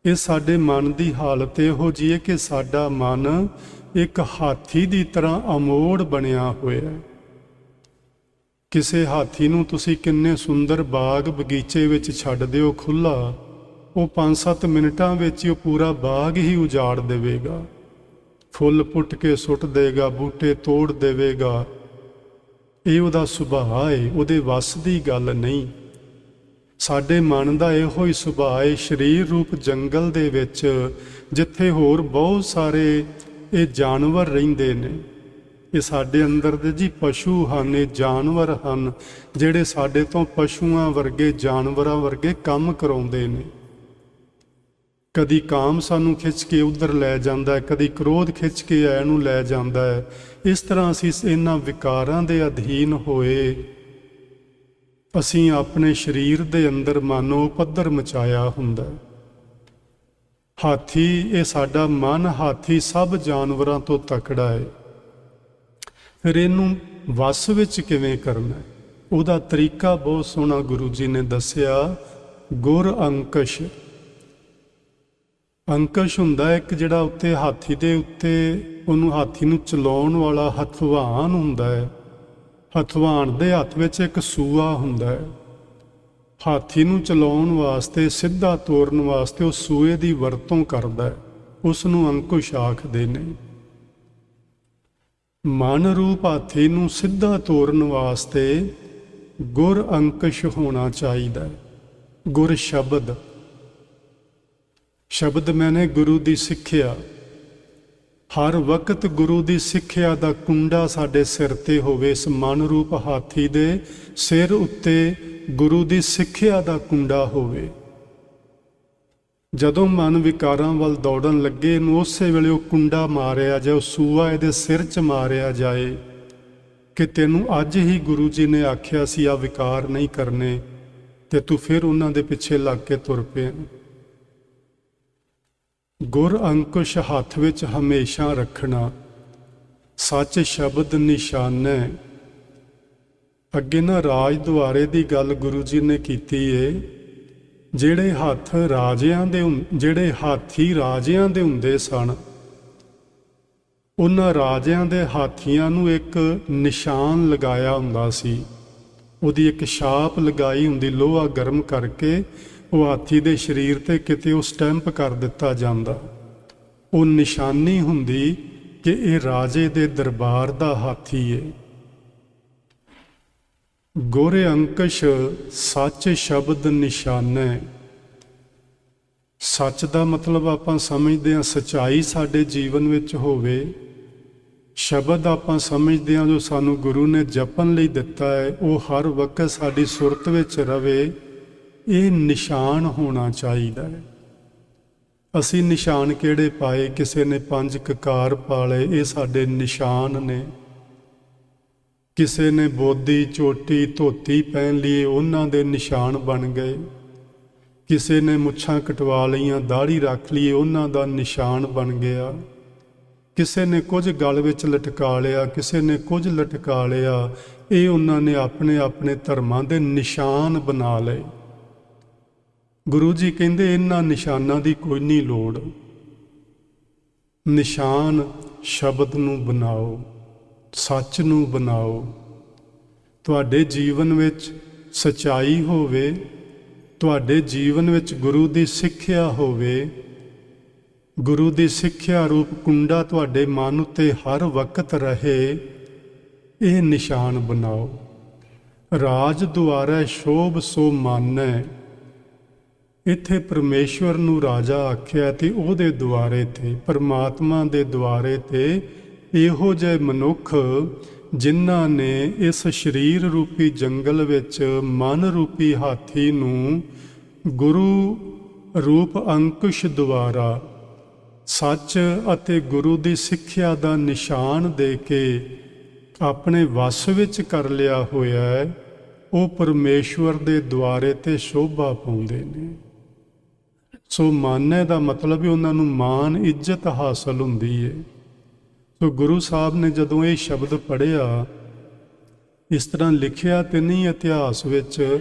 ਇਹ ਸਾਡੇ ਮਨ ਦੀ ਹਾਲਤ ਇਹੋ ਜਿਹੀ ਹੈ ਕਿ ਸਾਡਾ ਮਨ ਇੱਕ ਹਾਥੀ ਦੀ ਤਰ੍ਹਾਂ ਅਮੋੜ ਬਣਿਆ ਹੋਇਆ ਹੈ। ਕਿਸੇ ਹਾਥੀ ਨੂੰ ਤੁਸੀਂ ਕਿੰਨੇ ਸੁੰਦਰ ਬਾਗ ਬਗੀਚੇ ਵਿੱਚ ਛੱਡ ਦਿਓ ਖੁੱਲ੍ਹਾ, ਉਹ 5-7 ਮਿੰਟਾਂ ਵਿੱਚ ਹੀ ਉਹ ਪੂਰਾ ਬਾਗ ਹੀ ਉਜਾੜ ਦੇਵੇਗਾ, ਫੁੱਲ ਪੁੱਟ ਕੇ ਸੁੱਟ ਦੇਗਾ, ਬੂਟੇ ਤੋੜ ਦੇਵੇਗਾ। ਇਹ ਉਹਦਾ ਸੁਭਾਅ ਹੈ, ਉਹਦੇ ਵੱਸ ਦੀ ਗੱਲ ਨਹੀਂ। ਸਾਡੇ ਮਨ ਦਾ ਇਹੋ ਹੀ ਸੁਭਾਅ ਹੈ। ਸਰੀਰ ਰੂਪ ਜੰਗਲ ਦੇ ਵਿੱਚ ਜਿੱਥੇ ਹੋਰ ਬਹੁਤ ਸਾਰੇ ਇਹ ਜਾਨਵਰ ਰਹਿੰਦੇ ਨੇ, ਇਹ ਸਾਡੇ ਅੰਦਰ ਦੇ ਜੀ ਪਸ਼ੂ ਹਨ, ਇਹ ਜਾਨਵਰ ਹਨ ਜਿਹੜੇ ਸਾਡੇ ਤੋਂ ਪਸ਼ੂਆਂ ਵਰਗੇ, ਜਾਨਵਰਾਂ ਵਰਗੇ ਕੰਮ ਕਰਾਉਂਦੇ ਨੇ। ਕਦੀ ਕਾਮ ਸਾਨੂੰ ਖਿੱਚ ਕੇ ਉੱਧਰ ਲੈ ਜਾਂਦਾ ਹੈ, ਕਦੀ ਕ੍ਰੋਧ ਖਿੱਚ ਕੇ ਇਹਨੂੰ ਲੈ ਜਾਂਦਾ ਹੈ। ਇਸ ਤਰ੍ਹਾਂ ਅਸੀਂ ਇਹਨਾਂ ਵਿਕਾਰਾਂ ਦੇ ਅਧੀਨ ਹੋਏ ਅਸੀਂ ਆਪਣੇ ਸਰੀਰ ਦੇ ਅੰਦਰ ਮਾਨੋ ਪੱਧਰ ਮਚਾਇਆ ਹੁੰਦਾ। ਹਾਥੀ, ਇਹ ਸਾਡਾ ਮਨ ਹਾਥੀ ਸਭ ਜਾਨਵਰਾਂ ਤੋਂ ਤਕੜਾ ਹੈ। ਫਿਰ ਇਹਨੂੰ ਵਸ ਵਿੱਚ ਕਿਵੇਂ ਕਰਨਾ, ਉਹਦਾ ਤਰੀਕਾ ਬਹੁਤ ਸੋਹਣਾ ਗੁਰੂ ਜੀ ਨੇ ਦੱਸਿਆ। ਗੁਰ ਅੰਕਸ਼, ਅੰਕਸ਼ ਹੁੰਦਾ ਇੱਕ ਜਿਹੜਾ ਉੱਤੇ ਹਾਥੀ ਦੇ ਉੱਤੇ, ਉਹਨੂੰ ਹਾਥੀ ਨੂੰ ਚਲਾਉਣ ਵਾਲਾ ਹਥਵਾਨ ਹੁੰਦਾ ਹੈ। ਹਥਵਾਨ ਦੇ ਹੱਥ ਵਿੱਚ ਇੱਕ ਸੂਆ ਹੁੰਦਾ ਹੈ। ਹਾਥੀ ਨੂੰ ਚਲਾਉਣ ਵਾਸਤੇ, ਸਿੱਧਾ ਤੋਰਨ ਵਾਸਤੇ ਉਹ ਸੂਏ ਦੀ ਵਰਤੋਂ ਕਰਦਾ ਹੈ, ਉਸ ਨੂੰ ਅੰਕੁਸ਼ ਆਖਦੇ ਨੇ। ਮਨ ਰੂਪ ਹਾਥੀ ਨੂੰ ਸਿੱਧਾ ਤੋਰਨ ਵਾਸਤੇ ਗੁਰ ਅੰਕਸ਼ ਹੋਣਾ ਚਾਹੀਦਾ ਹੈ। ਗੁਰ ਸ਼ਬਦ, ਸ਼ਬਦ ਮੈਨੇ ਗੁਰੂ ਦੀ ਸਿੱਖਿਆ। ਹਰ ਵਕਤ ਗੁਰੂ ਦੀ ਸਿੱਖਿਆ ਦਾ ਕੁੰਡਾ ਸਾਡੇ ਸਿਰ ਤੇ ਹੋਵੇ। ਇਸ ਮਨ ਰੂਪ ਹਾਥੀ ਦੇ ਸਿਰ ਉੱਤੇ ਗੁਰੂ ਦੀ ਸਿੱਖਿਆ ਦਾ ਕੁੰਡਾ ਹੋਵੇ। ਜਦੋਂ ਮਨ ਵਿਕਾਰਾਂ ਵੱਲ ਦੌੜਨ ਲੱਗੇ, ਇਹਨੂੰ ਉਸੇ ਵੇਲੇ ਉਹ ਕੁੰਡਾ ਮਾਰਿਆ ਜਾਏ, ਉਹ ਸੂਆ ਇਹਦੇ ਸਿਰ 'ਚ ਮਾਰਿਆ ਜਾਏ ਕਿ ਤੈਨੂੰ ਅੱਜ ਹੀ ਗੁਰੂ ਜੀ ਨੇ ਆਖਿਆ ਸੀ ਆ ਵਿਕਾਰ ਨਹੀਂ ਕਰਨੇ, ਤੇ ਤੂੰ ਫਿਰ ਉਹਨਾਂ ਦੇ ਪਿੱਛੇ ਲੱਗ ਕੇ ਤੁਰ ਪਿਆ। ਗੁਰ ਅੰਕੁਸ਼ ਹੱਥ ਵਿੱਚ ਹਮੇਸ਼ਾ ਰੱਖਣਾ। ਸੱਚ ਸ਼ਬਦ ਨਿਸ਼ਾਨੇ। ਅੱਗੇ ਨਾ ਰਾਜ ਦੁਆਰੇ ਦੀ ਗੱਲ ਗੁਰੂ ਜੀ ਨੇ ਕੀਤੀ ਏ। ਜਿਹੜੇ ਹੱਥ ਰਾਜਿਆਂ ਦੇ, ਜਿਹੜੇ ਹਾਥੀ ਰਾਜਿਆਂ ਦੇ ਹੁੰਦੇ ਸਨ, ਉਹਨਾਂ ਰਾਜਿਆਂ ਦੇ ਹਾਥੀਆਂ ਨੂੰ ਇੱਕ ਨਿਸ਼ਾਨ ਲਗਾਇਆ ਹੁੰਦਾ ਸੀ। ਉਹਦੀ ਇੱਕ ਛਾਪ ਲਗਾਈ ਹੁੰਦੀ, ਲੋਹਾ ਗਰਮ ਕਰਕੇ ਉਹ ਹਾਥੀ ਦੇ ਸਰੀਰ ਤੇ ਕਿਤੇ ਉਹ ਸਟੈਂਪ ਕਰ ਦਿੱਤਾ ਜਾਂਦਾ। ਉਹ ਨਿਸ਼ਾਨੀ ਹੁੰਦੀ ਕਿ ਇਹ ਰਾਜੇ ਦੇ ਦਰਬਾਰ ਦਾ ਹਾਥੀ ਏ। ਗੁਰ ਅੰਕਸ਼ ਸੱਚ ਸ਼ਬਦ ਨਿਸ਼ਾਨੇ। ਸੱਚ ਦਾ ਮਤਲਬ ਆਪਾਂ ਸਮਝਦੇ ਹਾਂ ਸੱਚਾਈ ਸਾਡੇ ਜੀਵਨ ਵਿੱਚ ਹੋਵੇ। ਸ਼ਬਦ ਆਪਾਂ ਸਮਝਦੇ ਹਾਂ ਜੋ ਸਾਨੂੰ ਗੁਰੂ ਨੇ ਜਪਣ ਲਈ ਦਿੱਤਾ ਹੈ, ਉਹ ਹਰ ਵਕਤ ਸਾਡੀ ਸੁਰਤ ਵਿੱਚ ਰਵੇ। ਇਹ ਨਿਸ਼ਾਨ ਹੋਣਾ ਚਾਹੀਦਾ ਹੈ। ਅਸੀਂ ਨਿਸ਼ਾਨ ਕਿਹੜੇ ਪਾਏ? ਕਿਸੇ ਨੇ 5 ਕਕਾਰ ਪਾਲੇ, ਇਹ ਸਾਡੇ ਨਿਸ਼ਾਨ ਨੇ। ਕਿਸੇ ਨੇ ਬੋਦੀ, ਚੋਟੀ, ਧੋਤੀ ਪਹਿਨ ਲਈ, ਉਹਨਾਂ ਦੇ ਨਿਸ਼ਾਨ ਬਣ ਗਏ। ਕਿਸੇ ਨੇ ਮੁੱਛਾਂ ਕਟਵਾ ਲਈਆਂ, ਦਾੜੀ ਰੱਖ ਲਈ, ਉਹਨਾਂ ਦਾ ਨਿਸ਼ਾਨ ਬਣ ਗਿਆ। ਕਿਸੇ ਨੇ ਕੁਝ ਗਲ ਵਿੱਚ ਲਟਕਾ ਲਿਆ, ਕਿਸੇ ਨੇ ਕੁਝ ਲਟਕਾ ਲਿਆ। ਇਹ ਉਹਨਾਂ ਨੇ ਆਪਣੇ ਆਪਣੇ ਧਰਮਾਂ ਦੇ ਨਿਸ਼ਾਨ ਬਣਾ ਲਏ। ਗੁਰੂ ਜੀ ਕਹਿੰਦੇ ਇਹਨਾਂ ਨਿਸ਼ਾਨਾਂ ਦੀ ਕੋਈ ਨਹੀਂ ਲੋੜ। ਨਿਸ਼ਾਨ ਸ਼ਬਦ ਨੂੰ ਬਣਾਓ, ਸੱਚ ਨੂੰ ਬਣਾਓ। ਤੁਹਾਡੇ ਜੀਵਨ ਵਿੱਚ ਸੱਚਾਈ ਹੋਵੇ, ਤੁਹਾਡੇ ਜੀਵਨ ਵਿੱਚ ਗੁਰੂ ਦੀ ਸਿੱਖਿਆ ਹੋਵੇ। ਗੁਰੂ ਦੀ ਸਿੱਖਿਆ ਰੂਪ ਕੁੰਡਾ ਤੁਹਾਡੇ ਮਨ ਉੱਤੇ ਹਰ ਵਕਤ ਰਹੇ। ਇਹ ਨਿਸ਼ਾਨ ਬਣਾਓ। ਰਾਜ ਦੁਆਰਾ ਸ਼ੋਭ ਸੋ ਮਾਨੈ। ਇੱਥੇ ਪਰਮੇਸ਼ਵਰ ਨੂੰ ਰਾਜਾ ਆਖਿਆ ਤੇ ਉਹਦੇ ਦੁਆਰੇ ਤੇ, ਪਰਮਾਤਮਾ ਦੇ ਦੁਆਰੇ ਤੇ ਇਹੋ ਜਿਹੇ ਮਨੁੱਖ ਜਿਨ੍ਹਾਂ ਨੇ ਇਸ ਸਰੀਰ ਰੂਪੀ ਜੰਗਲ ਵਿੱਚ ਮਨ ਰੂਪੀ ਹਾਥੀ ਨੂੰ ਗੁਰੂ ਰੂਪ ਅੰਕੁਸ਼ ਦੁਆਰਾ ਸੱਚ ਅਤੇ ਗੁਰੂ ਦੀ ਸਿੱਖਿਆ ਦਾ ਨਿਸ਼ਾਨ ਦੇ ਕੇ ਆਪਣੇ ਵਸ ਵਿੱਚ ਕਰ ਲਿਆ ਹੋਇਆ ਹੈ, ਉਹ ਪਰਮੇਸ਼ਵਰ ਦੇ ਦੁਆਰੇ ਤੇ ਸ਼ੋਭਾ ਪਾਉਂਦੇ ਨੇ। ਸੋ ਮਾਨੇ ਦਾ ਮਤਲਬ ਹੈ ਉਹਨਾਂ ਨੂੰ ਮਾਨ ਇੱਜ਼ਤ ਹਾਸਲ ਹੁੰਦੀ ਹੈ। ਸੋ ਗੁਰੂ ਸਾਹਿਬ ਨੇ ਜਦੋਂ ਇਹ ਸ਼ਬਦ ਪੜ੍ਹਿਆ, ਇਸ ਤਰ੍ਹਾਂ ਲਿਖਿਆ ਤੇ ਨਹੀਂ ਇਤਿਹਾਸ ਵਿੱਚ,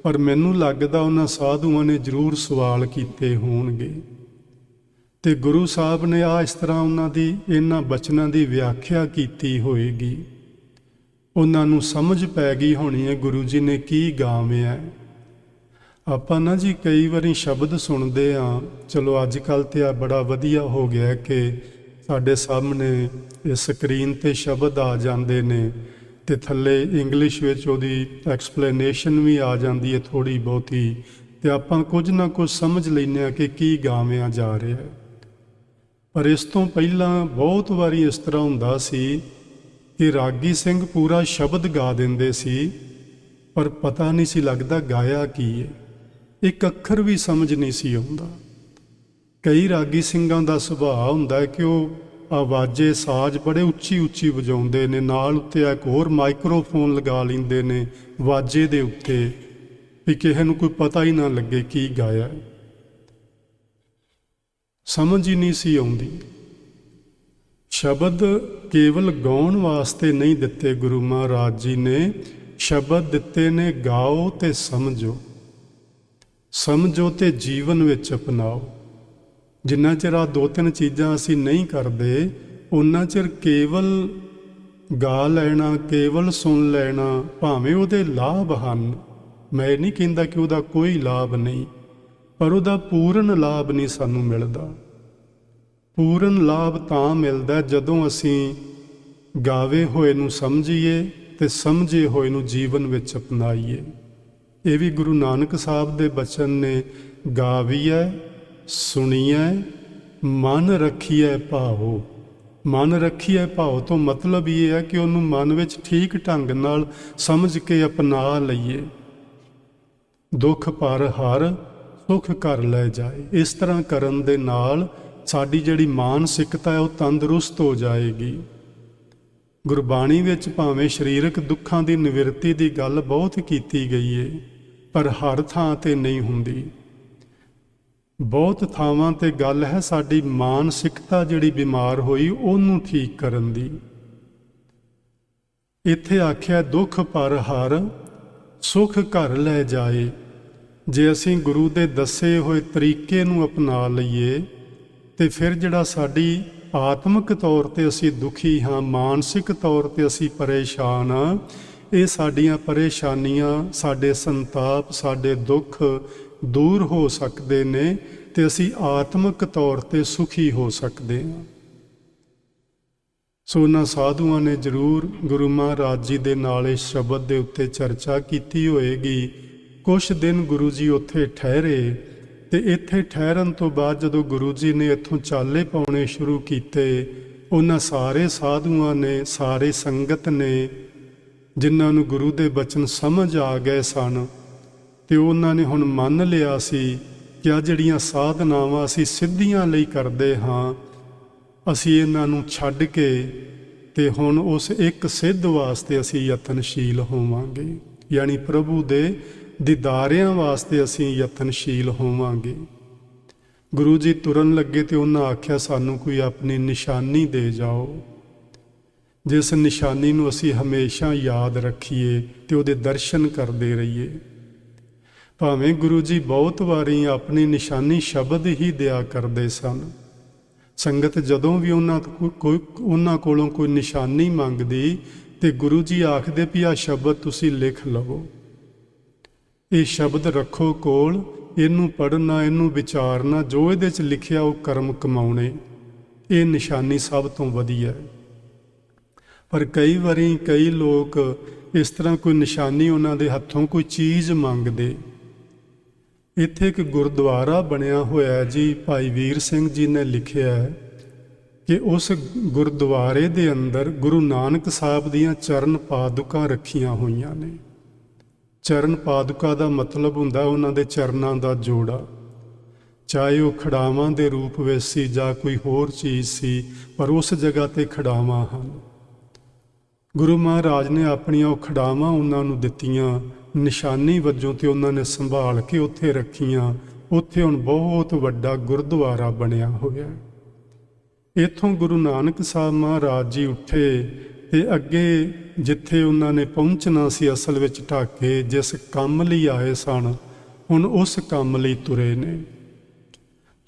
ਪਰ ਮੈਨੂੰ ਲੱਗਦਾ ਉਹਨਾਂ ਸਾਧੂਆਂ ਨੇ ਜ਼ਰੂਰ ਸਵਾਲ ਕੀਤੇ ਹੋਣਗੇ ਤੇ ਗੁਰੂ ਸਾਹਿਬ ਨੇ ਇਸ ਤਰ੍ਹਾਂ ਉਹਨਾਂ ਦੀ ਇਹਨਾਂ ਬਚਨਾਂ ਦੀ ਵਿਆਖਿਆ ਕੀਤੀ ਹੋਏਗੀ। ਉਹਨਾਂ ਨੂੰ ਸਮਝ ਪੈ ਗਈ ਹੋਣੀ ਹੈ ਗੁਰੂ ਜੀ ਨੇ ਕੀ ਗਾਵਿਆ। ਆਪਾਂ ਨਾ ਜੀ ਕਈ ਵਾਰੀ ਸ਼ਬਦ ਸੁਣਦੇ ਹਾਂ, ਚਲੋ ਅੱਜ ਕੱਲ੍ਹ ਤੇ ਆ ਬੜਾ ਵਧੀਆ ਹੋ ਗਿਆ ਕਿ ਸਾਡੇ ਸਾਹਮਣੇ ਇਹ ਸਕਰੀਨ ਤੇ ਸ਼ਬਦ ਆ ਜਾਂਦੇ ਨੇ ਤੇ ਥੱਲੇ ਇੰਗਲਿਸ਼ ਵਿੱਚ ਉਹਦੀ ਐਕਸਪਲੇਨੇਸ਼ਨ ਵੀ ਆ ਜਾਂਦੀ ਹੈ ਥੋੜ੍ਹੀ ਬਹੁਤੀ, ਤੇ ਆਪਾਂ ਕੁਝ ਨਾ ਕੁਝ ਸਮਝ ਲੈਂਦੇ ਹਾਂ ਕਿ ਕੀ ਗਾਵਿਆ ਜਾ ਰਿਹਾ ਹੈ। ਪਰ ਇਸ ਤੋਂ ਪਹਿਲਾਂ ਬਹੁਤ ਵਾਰੀ ਇਸ ਤਰ੍ਹਾਂ ਹੁੰਦਾ ਸੀ ਕਿ ਰਾਗੀ ਸਿੰਘ ਪੂਰਾ ਸ਼ਬਦ ਗਾ ਦਿੰਦੇ ਸੀ, ਪਰ ਪਤਾ ਨਹੀਂ ਸੀ ਲੱਗਦਾ ਗਾਇਆ ਕੀ ਹੈ, ਇੱਕ ਅੱਖਰ ਵੀ ਸਮਝ ਨਹੀਂ ਸੀ ਆਉਂਦਾ। ਕਈ ਰਾਗੀ ਸਿੰਘਾਂ ਦਾ ਸੁਭਾਅ ਹੁੰਦਾ ਹੈ ਕਿ ਉਹ ਆਵਾਜ਼ੇ ਸਾਜ਼ ਬੜੇ ਉੱਚੀ ਉੱਚੀ ਵਜਾਉਂਦੇ ਨੇ, ਨਾਲ ਉੱਤੇ ਇੱਕ ਹੋਰ ਮਾਈਕਰੋਫੋਨ ਲਗਾ ਲੈਂਦੇ ਨੇ ਵਾਜੇ ਦੇ ਉੱਤੇ, ਵੀ ਕਿਸੇ ਨੂੰ ਕੋਈ ਪਤਾ ਹੀ ਨਾ ਲੱਗੇ ਕੀ ਗਾਇਆ। ਸਮਝ ਹੀ ਨਹੀਂ ਸੀ ਆਉਂਦੀ। ਸ਼ਬਦ ਕੇਵਲ ਗਾਉਣ ਵਾਸਤੇ ਨਹੀਂ ਦਿੱਤੇ ਗੁਰੂ ਮਹਾਰਾਜ ਜੀ ਨੇ, ਸ਼ਬਦ ਦਿੱਤੇ ਨੇ ਗਾਓ ਤੇ ਸਮਝੋ, ਸਮਝੋ ਤੇ ਜੀਵਨ ਵਿੱਚ ਅਪਣਾਓ। ਜਿੰਨਾ ਚਿਰ ਆ ਦੋ ਤਿੰਨ ਚੀਜ਼ਾਂ ਅਸੀਂ ਨਹੀਂ ਕਰਦੇ, ਉਨਾ ਚਿਰ ਕੇਵਲ ਗਾ ਲੈਣਾ, ਕੇਵਲ ਸੁਣ ਲੈਣਾ, ਭਾਵੇਂ ਉਹਦੇ ਲਾਭ ਹਨ, ਮੈਂ ਨਹੀਂ ਕਹਿੰਦਾ ਕਿ ਉਹਦਾ ਕੋਈ ਲਾਭ ਨਹੀਂ, ਪਰ ਉਹਦਾ ਪੂਰਨ ਲਾਭ ਨਹੀਂ ਸਾਨੂੰ ਮਿਲਦਾ। ਪੂਰਨ ਲਾਭ ਤਾਂ ਮਿਲਦਾ ਜਦੋਂ ਅਸੀਂ ਗਾਵੇ ਹੋਏ ਨੂੰ ਸਮਝੀਏ ਤੇ ਸਮਝੇ ਹੋਏ ਨੂੰ ਜੀਵਨ ਵਿੱਚ ਅਪਣਾਈਏ। ਇਹ ਵੀ ਗੁਰੂ ਨਾਨਕ ਸਾਹਿਬ ਦੇ ਬਚਨ ਨੇ, ਗਾਵੀਐ ਸੁਣੀਐ ਮਨ ਰੱਖੀਐ ਭਾਵੋ। ਮਨ ਰੱਖੀਐ ਭਾਵ ਤੋਂ ਮਤਲਬ ਇਹ ਹੈ ਕਿ ਉਹਨੂੰ ਮਨ ਵਿੱਚ ਠੀਕ ਢੰਗ ਨਾਲ ਸਮਝ ਕੇ ਅਪਣਾ ਲਈਏ। ਦੁੱਖ ਪਰ ਹਰ ਸੁੱਖ ਕਰ ਲੈ ਜਾਏ। ਇਸ ਤਰ੍ਹਾਂ ਕਰਨ ਦੇ ਨਾਲ ਸਾਡੀ ਜਿਹੜੀ ਮਾਨਸਿਕਤਾ ਹੈ ਉਹ ਤੰਦਰੁਸਤ ਹੋ ਜਾਏਗੀ। ਗੁਰਬਾਣੀ ਵਿੱਚ ਭਾਵੇਂ ਸਰੀਰਕ ਦੁੱਖਾਂ ਦੀ ਨਿਵਰਤੀ ਦੀ ਗੱਲ ਬਹੁਤ ਕੀਤੀ ਗਈ ਹੈ, ਪਰ ਹਰ ਥਾਂ ਤੇ ਨਹੀਂ ਹੁੰਦੀ। ਬਹੁਤ ਥਾਵਾਂ ਤੇ ਗੱਲ ਹੈ ਸਾਡੀ ਮਾਨਸਿਕਤਾ ਜਿਹੜੀ ਬਿਮਾਰ ਹੋਈ ਉਹਨੂੰ ਠੀਕ ਕਰਨ ਦੀ। ਇੱਥੇ ਆਖਿਆ ਦੁੱਖ ਪਰ ਹਰ ਸੁੱਖ ਘਰ ਲੈ ਜਾਏ। ਜੇ ਅਸੀਂ ਗੁਰੂ ਦੇ ਦੱਸੇ ਹੋਏ ਤਰੀਕੇ ਨੂੰ ਅਪਣਾ ਲਈਏ ਤੇ ਫਿਰ ਜਿਹੜਾ ਸਾਡੀ ਆਤਮਿਕ ਤੌਰ ਤੇ ਅਸੀਂ ਦੁਖੀ ਹਾਂ, ਮਾਨਸਿਕ ਤੌਰ ਤੇ ਅਸੀਂ ਪਰੇਸ਼ਾਨ ਹਾਂ, ਇਹ ਸਾਡੀਆਂ ਪਰੇਸ਼ਾਨੀਆਂ, ਸਾਡੇ ਸੰਤਾਪ, ਸਾਡੇ ਦੁੱਖ ਦੂਰ ਹੋ ਸਕਦੇ ਨੇ ਤੇ ਅਸੀਂ ਆਤਮਿਕ ਤੌਰ ਤੇ ਸੁਖੀ ਹੋ ਸਕਦੇ ਹਾਂ। ਸੋ ਉਹਨਾਂ ਸਾਧੂਆਂ ਨੇ ਜ਼ਰੂਰ ਗੁਰੂ ਮਹਾਰਾਜ ਜੀ ਦੇ ਨਾਲ ਇਸ ਸ਼ਬਦ ਦੇ ਉੱਤੇ ਚਰਚਾ ਕੀਤੀ ਹੋਏਗੀ। ਕੁਛ ਦਿਨ ਗੁਰੂ ਜੀ ਉੱਥੇ ਠਹਿਰੇ ਤੇ ਇੱਥੇ ਠਹਿਰਨ ਤੋਂ ਬਾਅਦ ਜਦੋਂ ਗੁਰੂ ਜੀ ਨੇ ਇੱਥੋਂ ਚਾਲੇ ਪਾਉਣੇ ਸ਼ੁਰੂ ਕੀਤੇ, ਉਹਨਾਂ ਸਾਰੇ ਸਾਧੂਆਂ ਨੇ, ਸਾਰੇ ਸੰਗਤ ਨੇ, ਜਿਨ੍ਹਾਂ ਨੂੰ ਗੁਰੂ ਦੇ ਬਚਨ ਸਮਝ ਆ ਗਏ ਸਨ, ਤੇ ਉਹਨਾਂ ਨੇ ਹੁਣ ਮੰਨ ਲਿਆ ਸੀ ਕਿ ਆ ਜਿਹੜੀਆਂ ਸਾਧਨਾਵਾਂ ਅਸੀਂ ਸਿੱਧੀਆਂ ਲਈ ਕਰਦੇ ਹਾਂ, ਅਸੀਂ ਇਹਨਾਂ ਨੂੰ ਛੱਡ ਕੇ ਤੇ ਹੁਣ ਉਸ ਇੱਕ ਸਿੱਧ ਵਾਸਤੇ ਅਸੀਂ ਯਤਨਸ਼ੀਲ ਹੋਵਾਂਗੇ, ਯਾਨੀ ਪ੍ਰਭੂ ਦੇ ਦੀਦਾਰਿਆਂ ਵਾਸਤੇ ਅਸੀਂ ਯਤਨਸ਼ੀਲ ਹੋਵਾਂਗੇ। ਗੁਰੂ ਜੀ ਤੁਰਨ ਲੱਗੇ ਤੇ ਉਹਨਾਂ ਆਖਿਆ ਸਾਨੂੰ ਕੋਈ ਆਪਣੀ ਨਿਸ਼ਾਨੀ ਦੇ ਜਾਓ, ਜਿਸ ਨਿਸ਼ਾਨੀ ਨੂੰ ਅਸੀਂ ਹਮੇਸ਼ਾ ਯਾਦ ਰੱਖੀਏ ਤੇ ਉਹਦੇ ਦਰਸ਼ਨ ਕਰਦੇ ਰਹੀਏ। ਭਾਵੇਂ ਗੁਰੂ ਜੀ ਬਹੁਤ ਵਾਰੀ ਆਪਣੀ ਨਿਸ਼ਾਨੀ ਸ਼ਬਦ ਹੀ ਦਿਆ ਕਰਦੇ ਸਨ। ਸੰਗਤ ਜਦੋਂ ਵੀ ਉਹਨਾਂ ਕੋਲੋਂ ਕੋਈ ਨਿਸ਼ਾਨੀ ਮੰਗਦੀ ਤੇ ਗੁਰੂ ਜੀ ਆਖਦੇ ਵੀ ਆਹ ਸ਼ਬਦ ਤੁਸੀਂ ਲਿਖ ਲਵੋ, ਇਹ ਸ਼ਬਦ ਰੱਖੋ ਕੋਲ, ਇਹਨੂੰ ਪੜ੍ਹਨਾ, ਇਹਨੂੰ ਵਿਚਾਰਨਾ, ਜੋ ਇਹਦੇ 'ਚ ਲਿਖਿਆ ਉਹ ਕਰਮ ਕਮਾਉਣੇ, ਇਹ ਨਿਸ਼ਾਨੀ ਸਭ ਤੋਂ ਵਧੀਆ ਹੈ। ਪਰ ਕਈ ਵਾਰੀ ਕਈ ਲੋਕ ਇਸ ਤਰ੍ਹਾਂ ਕੋਈ ਨਿਸ਼ਾਨੀ ਉਹਨਾਂ ਦੇ ਹੱਥੋਂ ਕੋਈ ਚੀਜ਼ ਮੰਗਦੇ। ਇੱਥੇ ਇੱਕ ਗੁਰਦੁਆਰਾ ਬਣਿਆ ਹੋਇਆ ਜੀ, ਭਾਈ ਵੀਰ ਸਿੰਘ ਜੀ ਨੇ ਲਿਖਿਆ ਹੈ ਕਿ ਉਸ ਗੁਰਦੁਆਰੇ ਦੇ ਅੰਦਰ ਗੁਰੂ ਨਾਨਕ ਸਾਹਿਬ ਦੀਆਂ ਚਰਨ ਪਾਦੁਕਾਂ ਰੱਖੀਆਂ ਹੋਈਆਂ ਨੇ। ਚਰਨ ਪਾਦੁਕਾ ਦਾ ਮਤਲਬ ਹੁੰਦਾ ਉਹਨਾਂ ਦੇ ਚਰਨਾਂ ਦਾ ਜੋੜਾ, ਚਾਹੇ ਉਹ ਖੜਾਵਾਂ ਦੇ ਰੂਪ ਵਿੱਚ ਸੀ ਜਾਂ ਕੋਈ ਹੋਰ ਚੀਜ਼ ਸੀ, ਪਰ ਉਸ ਜਗ੍ਹਾ ਤੇ ਖੜਾਵਾਂ ਹਨ। ਗੁਰੂ ਮਹਾਰਾਜ ਨੇ ਆਪਣੀਆਂ ਉਹ ਖੜਾਵਾਂ ਉਹਨਾਂ ਨੂੰ ਦਿੱਤੀਆਂ ਨਿਸ਼ਾਨੀ ਵਜੋਂ, ਤੇ ਉਹਨਾਂ ਨੇ ਸੰਭਾਲ ਕੇ ਉੱਥੇ ਰੱਖੀਆਂ। ਉੱਥੇ ਹੁਣ ਬਹੁਤ ਵੱਡਾ ਗੁਰਦੁਆਰਾ ਬਣਿਆ ਹੋਇਆ। ਇੱਥੋਂ ਗੁਰੂ ਨਾਨਕ ਸਾਹਿਬ ਮਹਾਰਾਜ ਜੀ ਉੱਠੇ ਤੇ ਅੱਗੇ ਜਿੱਥੇ ਉਹਨਾਂ ਨੇ ਪਹੁੰਚਣਾ ਸੀ, ਅਸਲ ਵਿੱਚ ਢਾਕੇ ਜਿਸ ਕੰਮ ਲਈ ਆਏ ਸਨ, ਹੁਣ ਉਸ ਕੰਮ ਲਈ ਤੁਰੇ ਨੇ।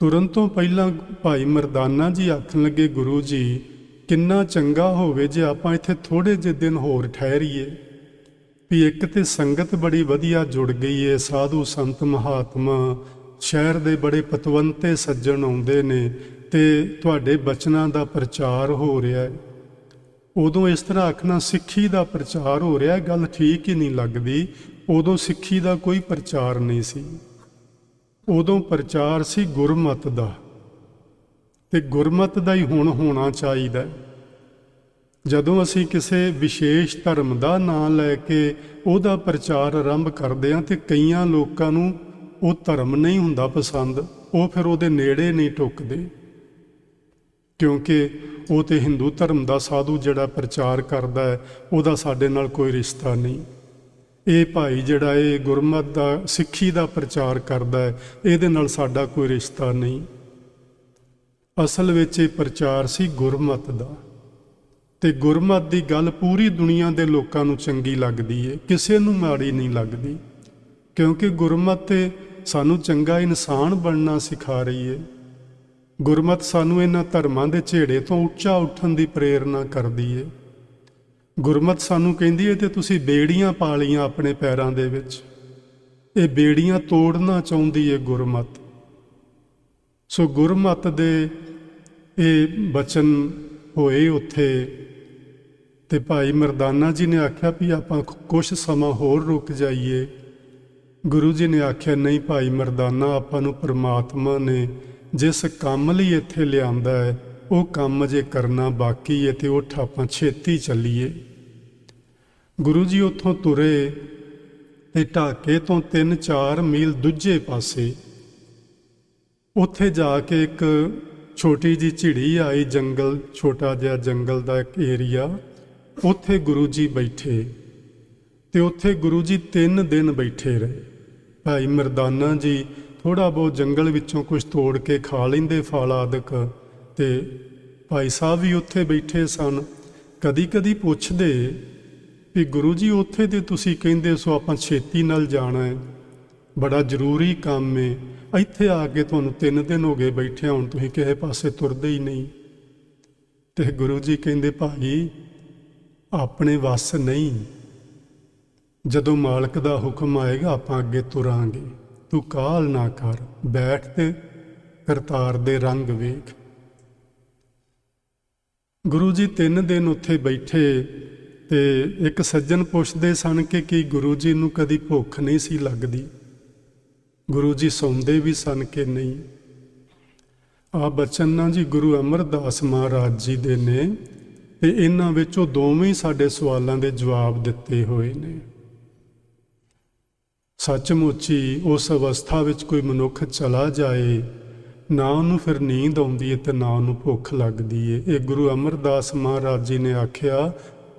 ਤੁਰਨ ਤੋਂ ਪਹਿਲਾਂ ਭਾਈ ਮਰਦਾਨਾ ਜੀ ਆਖਣ ਲੱਗੇ, ਗੁਰੂ ਜੀ ਕਿੰਨਾ ਚੰਗਾ ਹੋਵੇ ਜੇ ਆਪਾਂ ਇੱਥੇ ਥੋੜ੍ਹੇ ਜਿਹੇ ਦਿਨ ਹੋਰ ਠਹਿਰੀਏ। ਵੀ ਇੱਕ ਤੇ ਸੰਗਤ ਬੜੀ ਵਧੀਆ ਜੁੜ ਗਈ ਏ, ਸਾਧੂ ਸੰਤ ਮਹਾਤਮਾ ਸ਼ਹਿਰ ਦੇ ਬੜੇ ਪਤਵੰਤੇ ਸੱਜਣ ਆਉਂਦੇ ਨੇ ਤੇ ਤੁਹਾਡੇ ਬਚਨਾਂ ਦਾ ਪ੍ਰਚਾਰ ਹੋ ਰਿਹਾ ਹੈ। ਉਦੋਂ ਇਸ ਤਰ੍ਹਾਂ ਆਖਣਾ ਸਿੱਖੀ ਦਾ ਪ੍ਰਚਾਰ ਹੋ ਰਿਹਾ, ਗੱਲ ਠੀਕ ਹੀ ਨਹੀਂ ਲੱਗਦੀ। ਉਦੋਂ ਸਿੱਖੀ ਦਾ ਕੋਈ ਪ੍ਰਚਾਰ ਨਹੀਂ ਸੀ, ਉਦੋਂ ਪ੍ਰਚਾਰ ਸੀ ਗੁਰਮਤ ਦਾ, ਤੇ ਗੁਰਮਤ ਦਾ ਹੀ ਹੁਣ ਹੋਣਾ ਚਾਹੀਦਾ। ਜਦੋਂ ਅਸੀਂ ਕਿਸੇ ਵਿਸ਼ੇਸ਼ ਧਰਮ ਦਾ ਨਾਂ ਲੈ ਕੇ ਉਹਦਾ ਪ੍ਰਚਾਰ ਆਰੰਭ ਕਰਦੇ ਹਾਂ ਤੇ ਕਈਆਂ ਲੋਕਾਂ ਨੂੰ ਉਹ ਧਰਮ ਨਹੀਂ ਹੁੰਦਾ ਪਸੰਦ, ਉਹ ਫਿਰ ਉਹਦੇ ਨੇੜੇ ਨਹੀਂ ਟੁੱਕਦੇ, ਕਿਉਂਕਿ ਉਹ ਤੇ ਹਿੰਦੂ ਧਰਮ ਦਾ ਸਾਧੂ ਜਿਹੜਾ ਪ੍ਰਚਾਰ ਕਰਦਾ ਹੈ ਉਹਦਾ ਸਾਡੇ ਨਾਲ ਕੋਈ ਰਿਸ਼ਤਾ ਨਹੀਂ। ਇਹ ਭਾਈ ਜਿਹੜਾ ਇਹ ਗੁਰਮਤ ਦਾ ਸਿੱਖੀ ਦਾ ਪ੍ਰਚਾਰ ਕਰਦਾ ਹੈ, ਇਹਦੇ ਨਾਲ ਸਾਡਾ ਕੋਈ ਰਿਸ਼ਤਾ ਨਹੀਂ। ਅਸਲ ਵਿੱਚ ਇਹ ਪ੍ਰਚਾਰ ਸੀ ਗੁਰਮਤ ਦਾ, ਤੇ ਗੁਰਮਤ ਦੀ ਗੱਲ ਪੂਰੀ ਦੁਨੀਆ ਦੇ ਲੋਕਾਂ ਨੂੰ ਚੰਗੀ ਲੱਗਦੀ ਏ, ਕਿਸੇ ਨੂੰ ਮਾੜੀ ਨਹੀਂ ਲੱਗਦੀ, ਕਿਉਂਕਿ ਗੁਰਮਤ ਤੇ ਸਾਨੂੰ ਚੰਗਾ ਇਨਸਾਨ ਬਣਨਾ ਸਿਖਾ ਰਹੀ ਏ। ਗੁਰਮਤ ਸਾਨੂੰ ਇਹਨਾਂ ਧਰਮਾਂ ਦੇ ਝੇੜੇ ਤੋਂ ਉੱਚਾ ਉੱਠਣ ਦੀ ਪ੍ਰੇਰਨਾ ਕਰਦੀ ਏ। ਗੁਰਮਤ ਸਾਨੂੰ ਕਹਿੰਦੀ ਏ ਤੇ ਤੁਸੀਂ ਬੇੜੀਆਂ ਪਾ ਲਈਆਂ ਆਪਣੇ ਪੈਰਾਂ ਦੇ ਵਿੱਚ, ਇਹ ਬੇੜੀਆਂ ਤੋੜਨਾ ਚਾਹੁੰਦੀ ਏ ਗੁਰਮਤ। ਸੋ ਗੁਰਮਤ ਦੇ ਇਹ ਬਚਨ ਹੋਏ ਉੱਥੇ, ਤੇ ਭਾਈ ਮਰਦਾਨਾ ਜੀ ਨੇ ਆਖਿਆ ਵੀ ਆਪਾਂ ਕੁਛ ਸਮਾਂ ਹੋਰ ਰੁਕ ਜਾਈਏ। ਗੁਰੂ ਜੀ ਨੇ ਆਖਿਆ ਨਹੀਂ ਭਾਈ ਮਰਦਾਨਾ, ਆਪਾਂ ਨੂੰ ਪ੍ਰਮਾਤਮਾ ਨੇ ਜਿਸ ਕੰਮ ਲਈ ਇੱਥੇ ਲਿਆਂਦਾ ਹੈ ਉਹ ਕੰਮ ਜੇ ਕਰਨਾ ਬਾਕੀ ਹੈ, ਤੇ ਉੱਠ ਆਪਾਂ ਛੇਤੀ ਚੱਲੀਏ। ਗੁਰੂ ਜੀ ਉੱਥੋਂ ਤੁਰੇ ਤੇ ਢਾਕੇ ਤੋਂ 3-4 ਮੀਲ ਦੂਜੇ ਪਾਸੇ ਉੱਥੇ ਜਾ ਕੇ ਇੱਕ ਛੋਟੀ ਜਿਹੀ ਝਿੜੀ ਆਈ, ਜੰਗਲ, ਛੋਟਾ ਜਿਹਾ ਜੰਗਲ ਦਾ ਇੱਕ ਏਰੀਆ। ਉੱਥੇ ਗੁਰੂ ਜੀ ਬੈਠੇ ਤੇ ਉੱਥੇ ਗੁਰੂ ਜੀ 3 ਦਿਨ ਬੈਠੇ ਰਹੇ। ਭਾਈ ਮਰਦਾਨਾ ਜੀ ਥੋੜ੍ਹਾ ਬਹੁਤ ਜੰਗਲ ਵਿੱਚੋਂ ਕੁਝ ਤੋੜ ਕੇ ਖਾ ਲੈਂਦੇ ਫਲ ਆਦਿਕ, ਤੇ ਭਾਈ ਸਾਹਿਬ ਵੀ ਉੱਥੇ ਬੈਠੇ ਸਨ। ਕਦੀ ਕਦੀ ਪੁੱਛਦੇ ਵੀ ਗੁਰੂ ਜੀ ਉੱਥੇ ਤੇ ਤੁਸੀਂ ਕਹਿੰਦੇ ਸੋ ਆਪਾਂ ਛੇਤੀ ਨਾਲ ਜਾਣਾ ਹੈ, ਬੜਾ ਜ਼ਰੂਰੀ ਕੰਮ ਹੈ, ਇੱਥੇ ਆ ਕੇ ਤੁਹਾਨੂੰ 3 ਦਿਨ ਹੋ ਗਏ ਬੈਠੇ, ਹੁਣ ਤੁਸੀਂ ਕਿਸੇ ਪਾਸੇ ਤੁਰਦੇ ਹੀ ਨਹੀਂ। ਤੇ ਗੁਰੂ ਜੀ ਕਹਿੰਦੇ ਭਾਈ ਆਪਣੇ ਵੱਸ ਨਹੀਂ, ਜਦੋਂ ਮਾਲਕ ਦਾ ਹੁਕਮ ਆਏਗਾ ਆਪਾਂ ਅੱਗੇ ਤੁਰਾਂਗੇ, ਤੂੰ ਕਾਹਲ ਨਾ ਕਰ, ਬੈਠ ਤੇ ਕਰਤਾਰ ਦੇ ਰੰਗ ਵੇਖ। ਗੁਰੂ ਜੀ 3 ਦਿਨ ਉੱਥੇ ਬੈਠੇ ਤੇ ਇੱਕ ਸੱਜਣ ਪੁੱਛਦੇ ਸਨ ਕਿ ਕੀ ਗੁਰੂ ਜੀ ਨੂੰ ਕਦੀ ਭੁੱਖ ਨਹੀਂ ਸੀ ਲੱਗਦੀ? ਗੁਰੂ ਜੀ ਸੌਂਦੇ ਵੀ ਸਨ ਕਿ ਨਹੀਂ? ਆ ਬਚਨ ਨਾ ਜੀ ਗੁਰੂ ਅਮਰਦਾਸ ਮਹਾਰਾਜ ਜੀ ਦੇ ਨੇ, ਤੇ ਇਹਨਾਂ ਵਿੱਚ ਉਹ ਦੋਵੇਂ ਸਾਡੇ ਸਵਾਲਾਂ ਦੇ ਜਵਾਬ ਦਿੱਤੇ ਹੋਏ ਨੇ। ਸੱਚਮੁੱਚ ਹੀ ਉਸ ਅਵਸਥਾ ਵਿੱਚ ਕੋਈ ਮਨੁੱਖ ਚਲਾ ਜਾਏ, ਨਾ ਉਹਨੂੰ ਫਿਰ ਨੀਂਦ ਆਉਂਦੀ ਹੈ ਤੇ ਨਾ ਉਹਨੂੰ ਭੁੱਖ ਲੱਗਦੀ ਹੈ। ਇਹ ਗੁਰੂ ਅਮਰਦਾਸ ਮਹਾਰਾਜ ਜੀ ਨੇ ਆਖਿਆ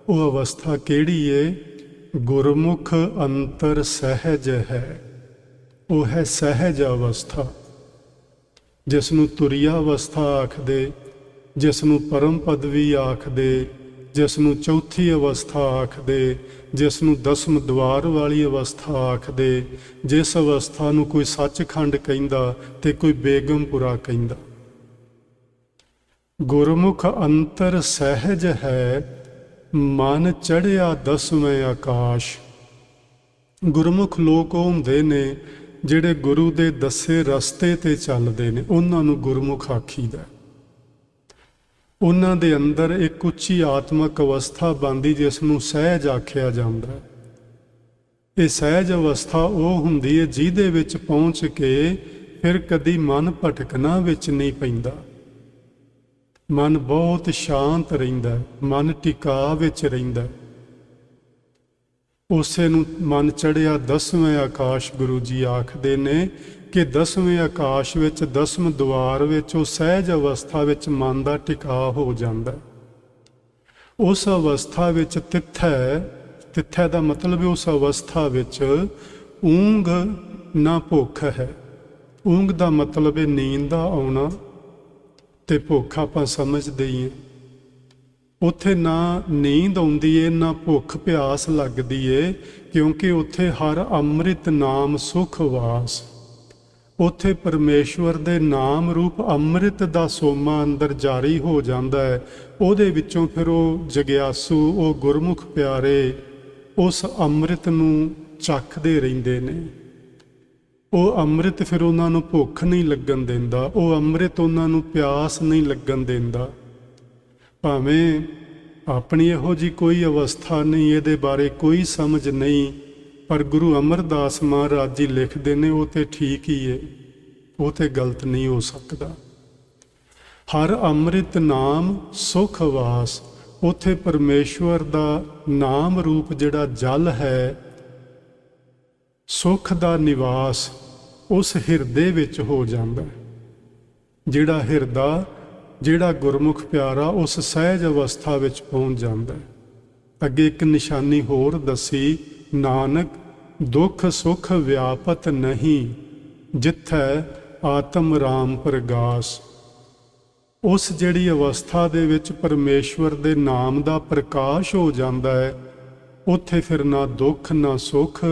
ਉਹ ਅਵਸਥਾ ਕਿਹੜੀ ਏ? ਗੁਰਮੁਖ ਅੰਤਰ ਸਹਿਜ ਹੈ, ਉਹ ਹੈ ਸਹਿਜ ਅਵਸਥਾ, ਜਿਸ ਨੂੰ ਤੁਰੀਆ ਅਵਸਥਾ ਆਖਦੇ, ਜਿਸ ਨੂੰ ਪਰਮ ਪਦਵੀ ਆਖਦੇ, ਜਿਸ ਨੂੰ ਚੌਥੀ ਅਵਸਥਾ ਆਖਦੇ, ਜਿਸ ਨੂੰ 10ਵੇਂ ਦੁਆਰ ਵਾਲੀ ਅਵਸਥਾ ਆਖਦੇ, ਜਿਸ ਅਵਸਥਾ ਨੂੰ ਕੋਈ ਸੱਚਖੰਡ ਕਹਿੰਦਾ ਤੇ ਕੋਈ ਬੇਗਮਪੁਰਾ ਕਹਿੰਦਾ। ਗੁਰਮੁਖ ਅੰਤਰ ਸਹਿਜ ਹੈ, ਮਨ ਚੜ੍ਹਿਆ 10ਵੇਂ ਆਕਾਸ਼। ਗੁਰਮੁਖ ਲੋਕ ਉਹ ਹੁੰਦੇ ਨੇ ਜਿਹੜੇ ਗੁਰੂ ਦੇ ਦੱਸੇ ਰਸਤੇ ਤੇ ਚੱਲਦੇ ਨੇ, ਉਹਨਾਂ ਨੂੰ ਗੁਰਮੁਖ ਆਖੀਦਾ। ਉਹਨਾਂ ਦੇ ਅੰਦਰ ਇੱਕ ਉੱਚੀ ਆਤਮਿਕ ਅਵਸਥਾ ਬਣਦੀ ਜਿਸ ਨੂੰ ਸਹਿਜ ਆਖਿਆ ਜਾਂਦਾ। ਇਹ ਸਹਿਜ ਅਵਸਥਾ ਉਹ ਹੁੰਦੀ ਹੈ ਜਿਹਦੇ ਵਿੱਚ ਪਹੁੰਚ ਕੇ ਫਿਰ ਕਦੀ ਮਨ ਭਟਕਣਾ ਵਿੱਚ ਨਹੀਂ ਪੈਂਦਾ। ਮਨ ਬਹੁਤ ਸ਼ਾਂਤ ਰਹਿੰਦਾ ਹੈ, ਮਨ ਟਿਕਾ ਵਿੱਚ ਰਹਿੰਦਾ ਹੈ। ਉਸੇ ਨੂੰ ਮਨ ਚੜ੍ਹਿਆ 10ਵੇਂ ਆਕਾਸ਼ ਗੁਰੂ ਜੀ ਆਖਦੇ ਨੇ ਕਿ 10ਵੇਂ ਆਕਾਸ਼ ਵਿੱਚ 10ਵੇਂ ਦੁਆਰ ਵਿੱਚ ਉਹ ਸਹਿਜ ਅਵਸਥਾ ਵਿੱਚ ਮਨ ਦਾ ਟਿਕਾ ਹੋ ਜਾਂਦਾ ਹੈ। ਉਸ ਅਵਸਥਾ ਵਿੱਚ ਤਿੱਥੈ ਦਾ ਮਤਲਬ ਹੈ ਉਸ ਅਵਸਥਾ ਵਿੱਚ ਊਂਘ ਨਾ ਭੁੱਖ ਹੈ। ਊਂਘ ਦਾ ਮਤਲਬ ਹੈ ਨੀਂਦ ਦਾ ਆਉਣਾ, ਤੇ ਭੁੱਖ ਆਪਾਂ ਸਮਝਦੇ ਹੀ ਹਾਂ। ਉੱਥੇ ਨਾ ਨੀਂਦ ਆਉਂਦੀ ਏ ਨਾ ਭੁੱਖ ਪਿਆਸ ਲੱਗਦੀ ਏ, ਕਿਉਂਕਿ ਉੱਥੇ ਹਰ ਅੰਮ੍ਰਿਤ ਨਾਮ ਸੁਖ ਵਾਸ। ਉੱਥੇ ਪਰਮੇਸ਼ਵਰ ਦੇ ਨਾਮ ਰੂਪ ਅੰਮ੍ਰਿਤ ਦਾ ਸੋਮਾ ਅੰਦਰ ਜਾਰੀ ਹੋ ਜਾਂਦਾ ਹੈ। ਉਹਦੇ ਵਿੱਚੋਂ ਫਿਰ ਉਹ ਜਗਿਆਸੂ, ਉਹ ਗੁਰਮੁਖ ਪਿਆਰੇ ਉਸ ਅੰਮ੍ਰਿਤ ਨੂੰ ਚੱਖਦੇ ਰਹਿੰਦੇ ਨੇ। ਉਹ ਅੰਮ੍ਰਿਤ ਫਿਰ ਉਹਨਾਂ ਨੂੰ ਭੁੱਖ ਨਹੀਂ ਲੱਗਣ ਦਿੰਦਾ, ਉਹ ਅੰਮ੍ਰਿਤ ਉਹਨਾਂ ਨੂੰ ਪਿਆਸ ਨਹੀਂ ਲੱਗਣ ਦਿੰਦਾ। ਭਾਵੇਂ ਆਪਣੀ ਇਹੋ ਜਿਹੀ ਕੋਈ ਅਵਸਥਾ ਨਹੀਂ, ਇਹਦੇ ਬਾਰੇ ਕੋਈ ਸਮਝ ਨਹੀਂ, ਪਰ ਗੁਰੂ ਅਮਰਦਾਸ ਮਹਾਰਾਜ ਜੀ ਲਿਖਦੇ ਨੇ ਉਹ ਤੇ ਠੀਕ ਹੀ ਹੈ, ਉਹ ਤੇ ਗਲਤ ਨਹੀਂ ਹੋ ਸਕਦਾ। ਹਰ ਅੰਮ੍ਰਿਤ ਨਾਮ ਸੁਖ ਵਾਸ। ਉੱਥੇ ਪਰਮੇਸ਼ਵਰ ਦਾ ਨਾਮ ਰੂਪ ਜਿਹੜਾ ਜਲ ਹੈ, ਸੁਖ ਦਾ ਨਿਵਾਸ ਉਸ ਹਿਰਦੇ ਵਿੱਚ ਹੋ ਜਾਂਦਾ। ਜਿਹੜਾ ਹਿਰਦਾ, ਜਿਹੜਾ ਗੁਰਮੁਖ ਪਿਆਰਾ ਉਸ ਸਹਿਜ ਅਵਸਥਾ ਵਿੱਚ ਪਹੁੰਚ ਜਾਂਦਾ। ਅੱਗੇ ਇੱਕ ਨਿਸ਼ਾਨੀ ਹੋਰ ਦੱਸੀ, ਨਾਨਕ ਦੁੱਖ ਸੁਖ ਵਿਆਪਤ ਨਹੀਂ, ਜਿੱਥੈ ਆਤਮ ਰਾਮ ਪ੍ਰਗਾਸ। ਉਸ ਜਿਹੜੀ ਅਵਸਥਾ ਦੇ ਵਿੱਚ ਪਰਮੇਸ਼ਵਰ ਦੇ ਨਾਮ ਦਾ ਪ੍ਰਕਾਸ਼ ਹੋ ਜਾਂਦਾ ਹੈ, ਉੱਥੇ ਫਿਰ ਨਾ ਦੁੱਖ ਨਾ ਸੁੱਖ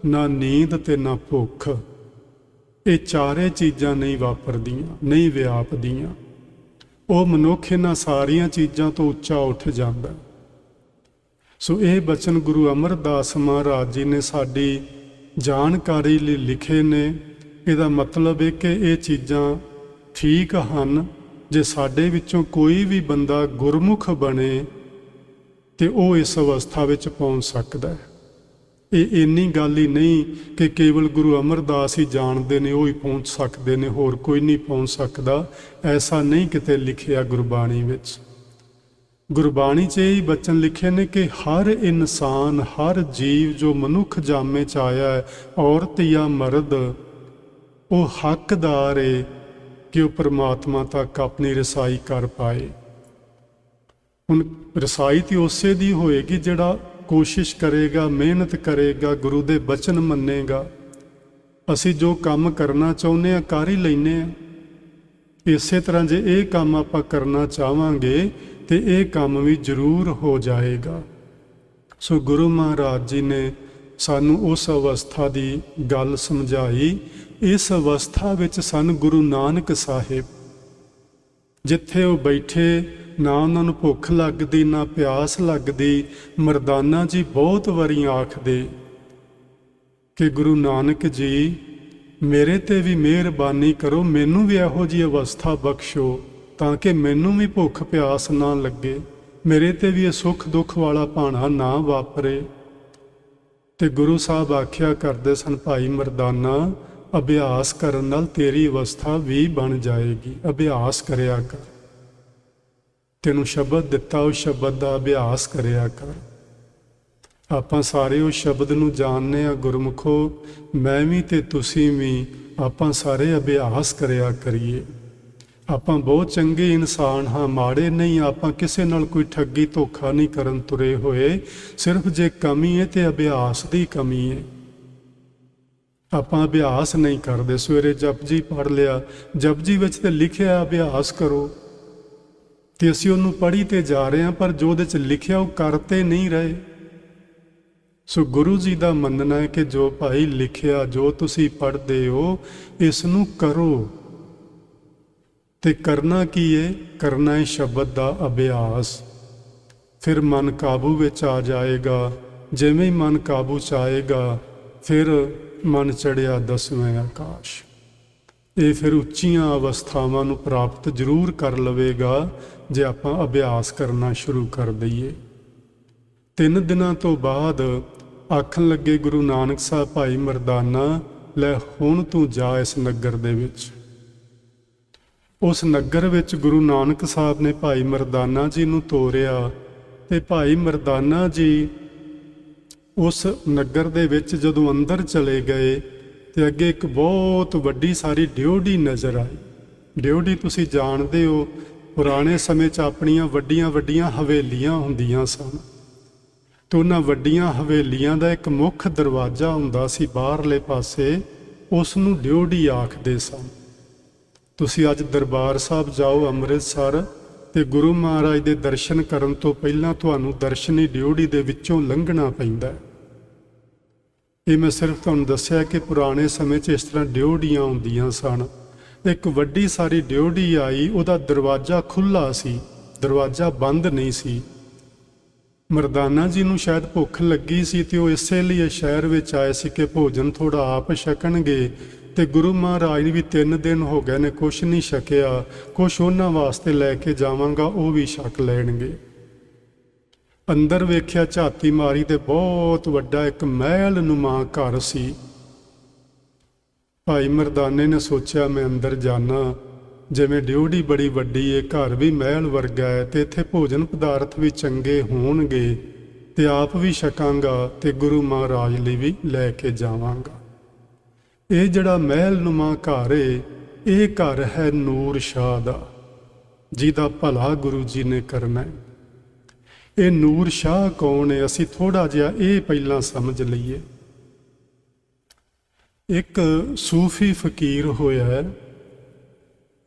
ਨਾ ਨੀਂਦ ਤੇ ਨਾ ਭੁੱਖ। ਇਹ ਚਾਰੇ ਚੀਜ਼ਾਂ ਨਹੀਂ ਵਾਪਰਦੀਆਂ, ਨਹੀਂ ਵਿਆਪਦੀਆਂ। ਉਹ ਮਨੁੱਖ ਇਹਨਾਂ ਸਾਰੀਆਂ ਚੀਜ਼ਾਂ ਤੋਂ ਉੱਚਾ ਉੱਠ ਜਾਂਦਾ। ਸੋ ਇਹ ਬਚਨ ਗੁਰੂ ਅਮਰਦਾਸ ਮਹਾਰਾਜ ਜੀ ਨੇ ਸਾਡੀ ਜਾਣਕਾਰੀ ਲਈ ਲਿਖੇ ਨੇ। ਇਹਦਾ ਮਤਲਬ ਹੈ ਕਿ ਇਹ ਚੀਜ਼ਾਂ ਠੀਕ ਹਨ। ਜੇ ਸਾਡੇ ਵਿੱਚੋਂ ਕੋਈ ਵੀ ਬੰਦਾ ਗੁਰਮੁਖ ਬਣੇ ਤੇ ਉਹ ਇਸ ਅਵਸਥਾ ਵਿੱਚ ਪਹੁੰਚ ਸਕਦਾ ਹੈ। ਇਹ ਇੰਨੀ ਗੱਲ ਹੀ ਨਹੀਂ ਕਿ ਕੇਵਲ ਗੁਰੂ ਅਮਰਦਾਸ ਹੀ ਜਾਣਦੇ ਨੇ, ਉਹ ਹੀ ਪਹੁੰਚ ਸਕਦੇ ਨੇ, ਹੋਰ ਕੋਈ ਨਹੀਂ ਪਹੁੰਚ ਸਕਦਾ। ਐਸਾ ਨਹੀਂ ਕਿਤੇ ਲਿਖਿਆ ਗੁਰਬਾਣੀ ਵਿੱਚ। ਗੁਰਬਾਣੀ 'ਚ ਇਹ ਬਚਨ ਲਿਖੇ ਨੇ ਕਿ ਹਰ ਇਨਸਾਨ, ਹਰ ਜੀਵ ਜੋ ਮਨੁੱਖ ਜਾਮੇ 'ਚ ਆਇਆ ਹੈ, ਔਰਤ ਜਾਂ ਮਰਦ, ਉਹ ਹੱਕਦਾਰ ਏ ਕਿ ਉਹ ਪਰਮਾਤਮਾ ਤੱਕ ਆਪਣੀ ਰਸਾਈ ਕਰ ਪਾਏ। ਹੁਣ ਰਸਾਈ ਤੇ ਉਸੇ ਦੀ ਹੋਏਗੀ ਜਿਹੜਾ ਕੋਸ਼ਿਸ਼ ਕਰੇਗਾ, ਮਿਹਨਤ ਕਰੇਗਾ, ਗੁਰੂ ਦੇ ਬਚਨ ਮੰਨੇਗਾ। ਅਸੀਂ ਜੋ ਕੰਮ ਕਰਨਾ ਚਾਹੁੰਦੇ ਹਾਂ ਕਰ ਹੀ ਲੈਂਦੇ ਹਾਂ। ਇਸੇ ਤਰ੍ਹਾਂ ਜੇ ਇਹ ਕੰਮ ਆਪਾਂ ਕਰਨਾ ਚਾਹਾਂਗੇ ਤੇ ਇਹ ਕੰਮ ਵੀ ਜ਼ਰੂਰ ਹੋ ਜਾਏਗਾ। ਸੋ ਗੁਰੂ ਮਹਾਰਾਜ ਜੀ ਨੇ ਸਾਨੂੰ ਉਸ ਅਵਸਥਾ ਦੀ ਗੱਲ ਸਮਝਾਈ। ਇਸ ਅਵਸਥਾ ਵਿੱਚ ਸਨ ਗੁਰੂ ਨਾਨਕ ਸਾਹਿਬ। ਜਿੱਥੇ ਉਹ ਬੈਠੇ, ਨਾ ਉਹਨਾਂ ਨੂੰ ਭੁੱਖ ਲੱਗਦੀ ਨਾ ਪਿਆਸ ਲੱਗਦੀ। ਮਰਦਾਨਾ ਜੀ ਬਹੁਤ ਵਾਰੀ ਆਖਦੇ ਕਿ ਗੁਰੂ ਨਾਨਕ ਜੀ ਮੇਰੇ ਤੇ ਵੀ ਮਿਹਰਬਾਨੀ ਕਰੋ, ਮੈਨੂੰ ਵੀ ਇਹੋ ਜਿਹੀ ਅਵਸਥਾ ਬਖਸ਼ੋ ਤਾਂ ਕਿ ਮੈਨੂੰ ਵੀ ਭੁੱਖ ਪਿਆਸ ਨਾ ਲੱਗੇ, ਮੇਰੇ ਤੇ ਵੀ ਇਹ ਸੁੱਖ ਦੁੱਖ ਵਾਲਾ ਭਾਣਾ ਨਾ ਵਾਪਰੇ। ਤੇ ਗੁਰੂ ਸਾਹਿਬ ਆਖਿਆ ਕਰਦੇ ਸਨ, ਭਾਈ ਮਰਦਾਨਾ ਅਭਿਆਸ ਕਰਨ ਨਾਲ ਤੇਰੀ ਅਵਸਥਾ ਵੀ ਬਣ ਜਾਏਗੀ। ਅਭਿਆਸ ਕਰਿਆ ਕਰ। ਤੈਨੂੰ ਸ਼ਬਦ ਦਿੱਤਾ, ਉਸ ਸ਼ਬਦ ਦਾ ਅਭਿਆਸ ਕਰਿਆ ਕਰ। ਆਪਾਂ ਸਾਰੇ ਉਸ ਸ਼ਬਦ ਨੂੰ ਜਾਣਦੇ ਹਾਂ ਗੁਰਮੁਖੋ, ਮੈਂ ਵੀ ਤੇ ਤੁਸੀਂ ਵੀ। ਆਪਾਂ ਸਾਰੇ ਅਭਿਆਸ ਕਰਿਆ ਕਰੀਏ। ਆਪਾਂ ਬਹੁਤ ਚੰਗੇ ਇਨਸਾਨ ਹਾਂ, ਮਾੜੇ ਨਹੀਂ। ਆਪਾਂ ਕਿਸੇ ਨਾਲ ਕੋਈ ਠੱਗੀ ਧੋਖਾ ਨਹੀਂ ਕਰਨ ਤੁਰੇ ਹੋਏ। ਸਿਰਫ ਜੇ ਕਮੀ ਹੈ ਤੇ ਅਭਿਆਸ ਦੀ ਕਮੀ ਹੈ। ਆਪਾਂ ਅਭਿਆਸ ਨਹੀਂ ਕਰਦੇ। ਸਵੇਰੇ ਜਪਜੀ ਪੜ੍ਹ ਲਿਆ, ਜਪਜੀ ਵਿੱਚ ਤੇ ਲਿਖਿਆ ਅਭਿਆਸ ਕਰੋ, ਤੇ ਅਸੀਂ ਉਹਨੂੰ ਪੜ੍ਹੀ ਤੇ ਜਾ ਰਹੇ ਹਾਂ, ਪਰ ਜੋ ਉਹਦੇ 'ਚ ਲਿਖਿਆ ਉਹ ਕਰਤੇ ਨਹੀਂ ਰਹੇ। ਸੋ ਗੁਰੂ ਜੀ ਦਾ ਮੰਨਣਾ ਹੈ ਕਿ ਜੋ ਭਾਈ ਲਿਖਿਆ, ਜੋ ਤੁਸੀਂ ਪੜ੍ਹਦੇ ਹੋ, ਇਸ ਨੂੰ ਕਰੋ। ਤੇ ਕਰਨਾ ਕੀ ਹੈ? ਕਰਨਾ ਹੈ ਸ਼ਬਦ ਦਾ ਅਭਿਆਸ। ਫਿਰ ਮਨ ਕਾਬੂ ਵਿੱਚ ਆ ਜਾਏਗਾ। ਜਿਵੇਂ ਹੀ ਮਨ ਕਾਬੂ 'ਚ ਆਏਗਾ, ਫਿਰ ਮਨ ਚੜਿਆ 10ਵੇਂ ਆਕਾਸ਼। ਇਹ ਫਿਰ ਉੱਚੀਆਂ ਅਵਸਥਾਵਾਂ ਨੂੰ ਪ੍ਰਾਪਤ ਜ਼ਰੂਰ ਕਰ ਲਵੇਗਾ ਜੇ ਆਪਾਂ ਅਭਿਆਸ ਕਰਨਾ ਸ਼ੁਰੂ ਕਰ ਦਈਏ। 3 ਦਿਨਾਂ ਤੋਂ ਬਾਅਦ ਆਖਣ ਲੱਗੇ ਗੁਰੂ ਨਾਨਕ ਸਾਹਿਬ, ਭਾਈ ਮਰਦਾਨਾ ਲੈ ਹੁਣ ਤੂੰ ਜਾ ਇਸ ਨਗਰ ਦੇ ਵਿੱਚ। ਉਸ ਨਗਰ ਵਿੱਚ ਗੁਰੂ ਨਾਨਕ ਸਾਹਿਬ ਨੇ ਭਾਈ ਮਰਦਾਨਾ ਜੀ ਨੂੰ ਤੋਰਿਆ ਤੇ ਭਾਈ ਮਰਦਾਨਾ ਜੀ ਉਸ ਨਗਰ ਦੇ ਵਿੱਚ ਜਦੋਂ ਅੰਦਰ ਚਲੇ ਗਏ ਤੇ ਅੱਗੇ ਇੱਕ ਬਹੁਤ ਵੱਡੀ ਸਾਰੀ ਡਿਓਢੀ ਨਜ਼ਰ ਆਈ। ਡਿਓਢੀ ਤੁਸੀਂ ਜਾਣਦੇ ਹੋ, ਪੁਰਾਣੇ ਸਮੇਂ 'ਚ ਆਪਣੀਆਂ ਵੱਡੀਆਂ ਵੱਡੀਆਂ ਹਵੇਲੀਆਂ ਹੁੰਦੀਆਂ ਸਨ ਤੇ ਉਹਨਾਂ ਵੱਡੀਆਂ ਹਵੇਲੀਆਂ ਦਾ ਇੱਕ ਮੁੱਖ ਦਰਵਾਜ਼ਾ ਹੁੰਦਾ ਸੀ ਬਾਹਰਲੇ ਪਾਸੇ, ਉਸ ਨੂੰ ਡਿਓਢੀ ਆਖਦੇ ਸਨ। ਤੁਸੀਂ ਅੱਜ ਦਰਬਾਰ ਸਾਹਿਬ ਜਾਓ ਅੰਮ੍ਰਿਤਸਰ ਤੇ ਗੁਰੂ ਮਹਾਰਾਜ ਦੇ ਦਰਸ਼ਨ ਕਰਨ ਤੋਂ ਪਹਿਲਾਂ ਤੁਹਾਨੂੰ ਦਰਸ਼ਨੀ ਡਿਓਢੀ ਦੇ ਵਿੱਚੋਂ ਲੰਘਣਾ ਪੈਂਦਾ। ਇਹ ਮੈਂ ਸਿਰਫ ਤੁਹਾਨੂੰ ਦੱਸਿਆ ਕਿ ਪੁਰਾਣੇ ਸਮੇਂ 'ਚ ਇਸ ਤਰ੍ਹਾਂ ਡਿਓਢੀਆਂ ਹੁੰਦੀਆਂ ਸਨ। ਇੱਕ ਵੱਡੀ ਸਾਰੀ ਡਿਓਢੀ ਆਈ, ਉਹਦਾ ਦਰਵਾਜ਼ਾ ਖੁੱਲ੍ਹਾ ਸੀ, ਦਰਵਾਜ਼ਾ ਬੰਦ ਨਹੀਂ ਸੀ। ਮਰਦਾਨਾ ਜੀ ਨੂੰ ਸ਼ਾਇਦ ਭੁੱਖ ਲੱਗੀ ਸੀ ਤੇ ਉਹ ਇਸੇ ਲਈ ਸ਼ਹਿਰ ਵਿੱਚ ਆਏ ਸੀ ਕਿ ਭੋਜਨ ਥੋੜਾ ਆਪ ਛਕਣਗੇ ਤੇ ਗੁਰੂ ਮਹਾਰਾਜ ਵੀ 3 ਦਿਨ ਹੋ ਗਏ ਨੇ ਕੁਛ ਨਹੀਂ ਛਕਿਆ, ਕੁਛ ਉਹਨਾਂ ਵਾਸਤੇ ਲੈ ਕੇ ਜਾਵਾਂਗਾ, ਉਹ ਵੀ ਛਕ ਲੈਣਗੇ। ਅੰਦਰ ਵੇਖਿਆ, ਝਾਤੀ ਮਾਰੀ ਤੇ ਬਹੁਤ ਵੱਡਾ ਇੱਕ ਮਹਿਲ ਨੁਮਾ ਘਰ ਸੀ। ਭਾਈ ਮਰਦਾਨੇ ਨੇ ਸੋਚਿਆ ਮੈਂ ਅੰਦਰ ਜਾਣਾ, ਜਿਵੇਂ ਡਿਓਢੀ ਬੜੀ ਵੱਡੀ ਹੈ, ਘਰ ਵੀ ਮਹਿਲ ਵਰਗਾ ਹੈ ਤੇ ਇੱਥੇ ਭੋਜਨ ਪਦਾਰਥ ਵੀ ਚੰਗੇ ਹੋਣਗੇ ਤੇ ਆਪ ਵੀ ਛਕਾਂਗਾ ਤੇ ਗੁਰੂ ਮਹਾਰਾਜ ਲਈ ਵੀ ਲੈ ਕੇ ਜਾਵਾਂਗਾ। ਇਹ ਜਿਹੜਾ ਮਹਿਲ ਨੁਮਾ ਘਰ ਹੈ, ਇਹ ਘਰ ਹੈ ਨੂਰ ਸ਼ਾਹ ਦਾ, ਜਿਹਦਾ ਭਲਾ ਗੁਰੂ ਜੀ ਨੇ ਕਰਨਾ ਹੈ। ਇਹ ਨੂਰ ਸ਼ਾਹ ਕੌਣ ਹੈ? ਅਸੀਂ ਥੋੜਾ ਜਿਹਾ ਇਹ ਪਹਿਲਾਂ ਸਮਝ ਲਈਏ। ਇੱਕ ਸੂਫੀ ਫਕੀਰ ਹੋਇਆ ਹੈ।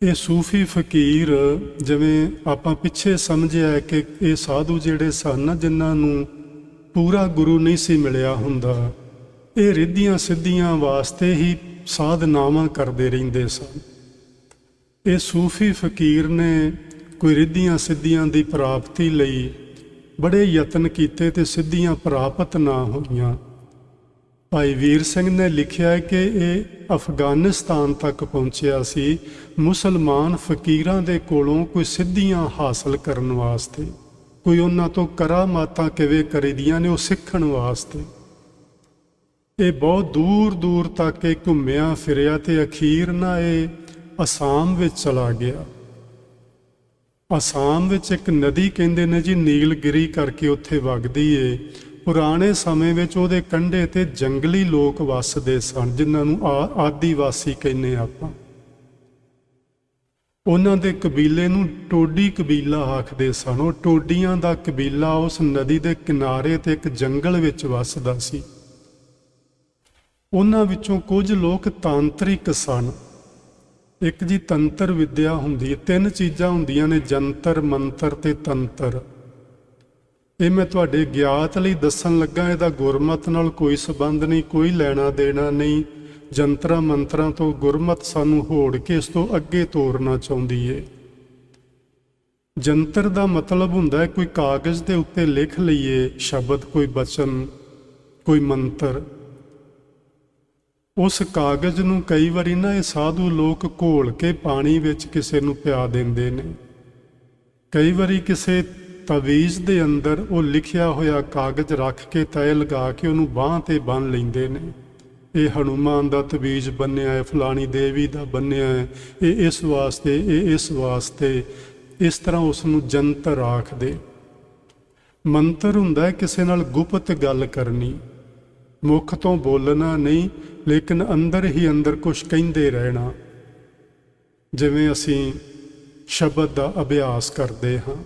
ਇਹ ਸੂਫੀ ਫਕੀਰ, ਜਿਵੇਂ ਆਪਾਂ ਪਿੱਛੇ ਸਮਝਿਆ ਕਿ ਇਹ ਸਾਧੂ ਜਿਹੜੇ ਸਨ ਜਿਨ੍ਹਾਂ ਨੂੰ ਪੂਰਾ ਗੁਰੂ ਨਹੀਂ ਸੀ ਮਿਲਿਆ ਹੁੰਦਾ, ਇਹ ਰਿੱਧੀਆਂ ਸਿੱਧੀਆਂ ਵਾਸਤੇ ਹੀ ਸਾਧਨਾਵਾਂ ਕਰਦੇ ਰਹਿੰਦੇ ਸਨ। ਇਹ ਸੂਫੀ ਫਕੀਰ ਨੇ ਕੋਈ ਰਿੱਧੀਆਂ ਸਿੱਧੀਆਂ ਦੀ ਪ੍ਰਾਪਤੀ ਲਈ ਬੜੇ ਯਤਨ ਕੀਤੇ ਤੇ ਸਿੱਧੀਆਂ ਪ੍ਰਾਪਤ ਨਾ ਹੋਈਆਂ। ਭਾਈ ਵੀਰ ਸਿੰਘ ਨੇ ਲਿਖਿਆ ਕਿ ਇਹ ਅਫਗਾਨਿਸਤਾਨ ਤੱਕ ਪਹੁੰਚਿਆ ਸੀ ਮੁਸਲਮਾਨ ਫਕੀਰਾਂ ਦੇ ਕੋਲੋਂ ਕੋਈ ਸਿੱਧੀਆਂ ਹਾਸਲ ਕਰਨ ਵਾਸਤੇ, ਕੋਈ ਉਹਨਾਂ ਤੋਂ ਕਰਾਮਾਤਾਂ ਕਿਵੇਂ ਕਰੀਦੀਆਂ ਨੇ ਉਹ ਸਿੱਖਣ ਵਾਸਤੇ। ਇਹ ਬਹੁਤ ਦੂਰ ਦੂਰ ਤੱਕ ਇਹ ਘੁੰਮਿਆ ਫਿਰਿਆ ਤੇ ਅਖੀਰ ਨਾ ਇਹ ਅਸਾਮ ਵਿੱਚ ਚਲਾ ਗਿਆ। ਅਸਾਮ ਵਿੱਚ ਇੱਕ ਨਦੀ ਕਹਿੰਦੇ ਨੇ ਜੀ ਨੀਲਗਿਰੀ ਕਰਕੇ ਉੱਥੇ ਵਗਦੀ ਏ। ਪੁਰਾਣੇ ਸਮੇਂ ਵਿੱਚ ਉਹਦੇ ਕੰਢੇ ਤੇ ਜੰਗਲੀ ਲੋਕ ਵੱਸਦੇ ਸਨ, ਜਿਨ੍ਹਾਂ ਨੂੰ ਆਦੀਵਾਸੀ ਕਹਿੰਦੇ ਆਪਾਂ। ਉਹਨਾਂ ਦੇ ਕਬੀਲੇ ਨੂੰ ਟੋਡੀ ਕਬੀਲਾ ਆਖਦੇ ਸਨ। ਉਹ ਟੋਡੀਆਂ ਦਾ ਕਬੀਲਾ ਉਸ ਨਦੀ ਦੇ ਕਿਨਾਰੇ ਤੇ ਇੱਕ ਜੰਗਲ ਵਿੱਚ ਵੱਸਦਾ ਸੀ। ਉਹਨਾਂ ਵਿੱਚੋਂ ਕੁਝ ਲੋਕ ਤਾਂਤਰਿਕ ਸਨ। ਇੱਕ ਜੀ ਤੰਤਰ ਵਿਦਿਆ ਹੁੰਦੀ ਹੈ, 3 ਚੀਜ਼ਾਂ ਹੁੰਦੀਆਂ ਨੇ, ਜੰਤਰ, ਮੰਤਰ ਤੇ ਤੰਤਰ। ਇਹ ਮੈਂ ਤੁਹਾਡੇ ਗਿਆਤ ਲਈ ਦੱਸਣ ਲੱਗਾ, ਇਹਦਾ ਗੁਰਮਤ ਨਾਲ ਕੋਈ ਸੰਬੰਧ ਨਹੀਂ, ਕੋਈ ਲੈਣਾ ਦੇਣਾ ਨਹੀਂ। ਜੰਤਰਾਂ ਮੰਤਰਾਂ ਤੋਂ ਗੁਰਮਤ ਸਾਨੂੰ ਹੋੜ ਕੇ ਇਸ ਤੋਂ ਅੱਗੇ ਤੋਰਨਾ ਚਾਹੁੰਦੀ ਏ। ਜੰਤਰ ਦਾ ਮਤਲਬ ਹੁੰਦਾ ਹੈ ਕੋਈ ਕਾਗਜ਼ ਦੇ ਉੱਤੇ ਲਿਖ ਲਈਏ ਸ਼ਬਦ, ਕੋਈ ਬਚਨ, ਕੋਈ ਮੰਤਰ। ਉਸ ਕਾਗਜ਼ ਨੂੰ ਕਈ ਵਾਰੀ ਨਾ ਇਹ ਸਾਧੂ ਲੋਕ ਘੋਲ ਕੇ ਪਾਣੀ ਵਿੱਚ ਕਿਸੇ ਨੂੰ ਪਿਆ ਦਿੰਦੇ ਨੇ। ਕਈ ਵਾਰੀ ਕਿਸੇ ਤਵੀਜ਼ ਦੇ ਅੰਦਰ ਉਹ ਲਿਖਿਆ ਹੋਇਆ ਕਾਗਜ਼ ਰੱਖ ਕੇ ਤੈ ਲਗਾ ਕੇ ਉਹਨੂੰ ਬਾਂਹ ਤੇ ਬੰਨ੍ਹ ਲੈਂਦੇ ਨੇ। ਇਹ ਹਨੂਮਾਨ ਦਾ ਤਵੀਜ਼ ਬੰਨਿਆ ਹੈ, ਫਲਾਣੀ ਦੇਵੀ ਦਾ ਬੰਨਿਆ ਹੈ, ਇਹ ਇਸ ਵਾਸਤੇ, ਇਹ ਇਸ ਵਾਸਤੇ। ਇਸ ਤਰ੍ਹਾਂ ਉਸ ਨੂੰ ਜੰਤਰ ਆਖਦੇ। ਮੰਤਰ ਹੁੰਦਾ ਹੈ ਕਿਸੇ ਨਾਲ ਗੁਪਤ ਗੱਲ ਕਰਨੀ, ਮੁੱਖ ਤੋਂ ਬੋਲਣਾ ਨਹੀਂ, ਲੇਕਿਨ ਅੰਦਰ ਹੀ ਅੰਦਰ ਕੁਛ ਕਹਿੰਦੇ ਰਹਿਣਾ। ਜਿਵੇਂ ਅਸੀਂ ਸ਼ਬਦ ਦਾ ਅਭਿਆਸ ਕਰਦੇ ਹਾਂ,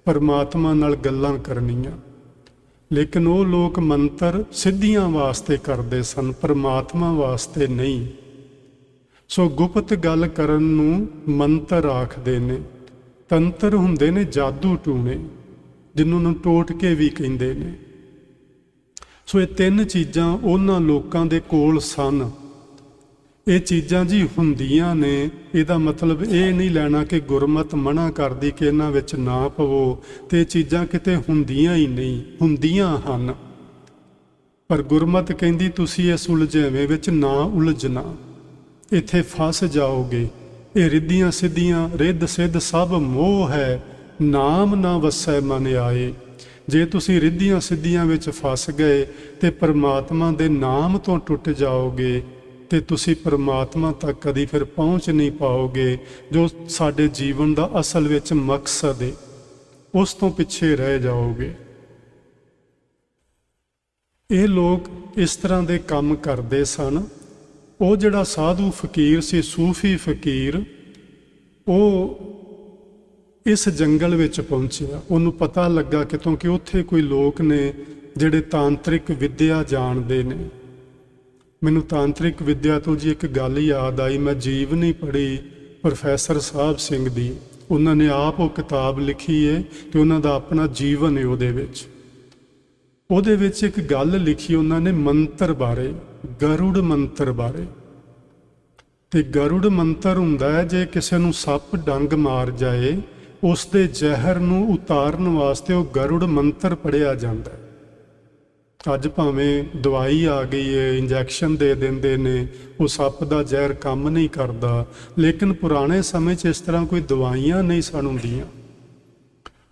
ਪਰਮਾਤਮਾ ਨਾਲ ਗੱਲਾਂ ਕਰਨੀਆਂ, ਲੇਕਿਨ ਉਹ ਲੋਕ ਮੰਤਰ ਸਿੱਧੀਆਂ ਵਾਸਤੇ ਕਰਦੇ ਸਨ, ਪਰਮਾਤਮਾ ਵਾਸਤੇ ਨਹੀਂ। ਸੋ ਗੁਪਤ ਗੱਲ ਕਰਨ ਨੂੰ ਮੰਤਰ ਆਖਦੇ ਨੇ। ਤੰਤਰ ਹੁੰਦੇ ਨੇ ਜਾਦੂ ਟੂਣੇ, ਜਿਹਨਾਂ ਨੂੰ ਟੋਟਕੇ ਵੀ ਕਹਿੰਦੇ ਨੇ। ਸੋ ਇਹ 3 ਚੀਜ਼ਾਂ ਉਹਨਾਂ ਲੋਕਾਂ ਦੇ ਕੋਲ ਸਨ। ਇਹ ਚੀਜ਼ਾਂ ਜੀ ਹੁੰਦੀਆਂ ਨੇ, ਇਹਦਾ ਮਤਲਬ ਇਹ ਨਹੀਂ ਲੈਣਾ ਕਿ ਗੁਰਮਤ ਮਨਾ ਕਰਦੀ ਕਿ ਇਹਨਾਂ ਵਿੱਚ ਨਾ ਪਵੋ, ਤੇ ਇਹ ਚੀਜ਼ਾਂ ਕਿਤੇ ਹੁੰਦੀਆਂ ਹੀ ਨਹੀਂ, ਹੁੰਦੀਆਂ ਹਨ। ਪਰ ਗੁਰਮਤ ਕਹਿੰਦੀ ਤੁਸੀਂ ਇਸ ਉਲਝੇਵੇਂ ਵਿੱਚ ਨਾ ਉਲਝਣਾ, ਇੱਥੇ ਫਸ ਜਾਓਗੇ। ਇਹ ਰਿੱਧੀਆਂ ਸਿੱਧੀਆਂ, ਰਿੱਧ ਸਿੱਧ ਸਭ ਮੋਹ ਹੈ, ਨਾਮ ਨਾ ਵਸੈ ਮਨ ਆਏ। ਜੇ ਤੁਸੀਂ ਰਿੱਧੀਆਂ ਸਿੱਧੀਆਂ ਵਿੱਚ ਫਸ ਗਏ ਤੇ ਪਰਮਾਤਮਾ ਦੇ ਨਾਮ ਤੋਂ ਟੁੱਟ ਜਾਓਗੇ ਤੇ ਤੁਸੀਂ ਪਰਮਾਤਮਾ ਤੱਕ ਕਦੀ ਫਿਰ ਪਹੁੰਚ ਨਹੀਂ ਪਾਓਗੇ, ਜੋ ਸਾਡੇ ਜੀਵਨ ਦਾ ਅਸਲ ਵਿੱਚ ਮਕਸਦ ਹੈ। ਉਸ ਤੋਂ ਪਿੱਛੇ ਰਹਿ ਜਾਓਗੇ। ਇਹ ਲੋਕ ਇਸ ਤਰ੍ਹਾਂ ਦੇ ਕੰਮ ਕਰਦੇ ਸਨ। ਉਹ ਜਿਹੜਾ ਸਾਧੂ ਫਕੀਰ ਸੀ, ਸੂਫੀ ਫਕੀਰ, ਉਹ ਇਸ ਜੰਗਲ ਵਿੱਚ ਪਹੁੰਚਿਆ। ਉਹਨੂੰ ਪਤਾ ਲੱਗਾ ਕਿਉਂਕਿ ਉੱਥੇ ਕੋਈ ਲੋਕ ਨੇ ਜਿਹੜੇ ਤਾਂਤਰਿਕ ਵਿਦਿਆ ਜਾਣਦੇ ਨੇ। ਮੈਨੂੰ ਤਾਂਤਰਿਕ ਵਿਦਿਆ ਤੋਂ ਜੀ ਇੱਕ ਗੱਲ ਯਾਦ ਆਈ। ਮੈਂ ਜੀਵਨੀ ਪੜ੍ਹੀ ਪ੍ਰੋਫੈਸਰ ਸਾਹਿਬ ਸਿੰਘ ਦੀ। ਉਹਨਾਂ ਨੇ ਆਪ ਉਹ ਕਿਤਾਬ ਲਿਖੀ ਹੈ ਤੇ ਉਹਨਾਂ ਦਾ ਆਪਣਾ ਜੀਵਨ ਹੈ ਉਹਦੇ ਵਿੱਚ ਇੱਕ ਗੱਲ ਲਿਖੀ ਉਹਨਾਂ ਨੇ ਮੰਤਰ ਬਾਰੇ, ਗਰੁੜ ਮੰਤਰ ਬਾਰੇ। ਤੇ ਗਰੁੜ ਮੰਤਰ ਹੁੰਦਾ ਹੈ, ਜੇ ਕਿਸੇ ਨੂੰ ਸੱਪ ਡੰਗ ਮਾਰ ਜਾਏ, ਉਸ ਦੇ ਜ਼ਹਿਰ ਨੂੰ ਉਤਾਰਨ ਵਾਸਤੇ ਉਹ ਗਰੁੜ ਮੰਤਰ ਪੜ੍ਹਿਆ ਜਾਂਦਾ ਹੈ। ਅੱਜ ਭਾਵੇਂ ਦਵਾਈ ਆ ਗਈ ਹੈ, ਇੰਜੈਕਸ਼ਨ ਦੇ ਦਿੰਦੇ ਨੇ, ਉਹ ਸੱਪ ਦਾ ਜ਼ਹਿਰ ਕੰਮ ਨਹੀਂ ਕਰਦਾ, ਲੇਕਿਨ ਪੁਰਾਣੇ ਸਮੇਂ 'ਚ ਇਸ ਤਰ੍ਹਾਂ ਕੋਈ ਦਵਾਈਆਂ ਨਹੀਂ ਸਨ ਹੁੰਦੀਆਂ।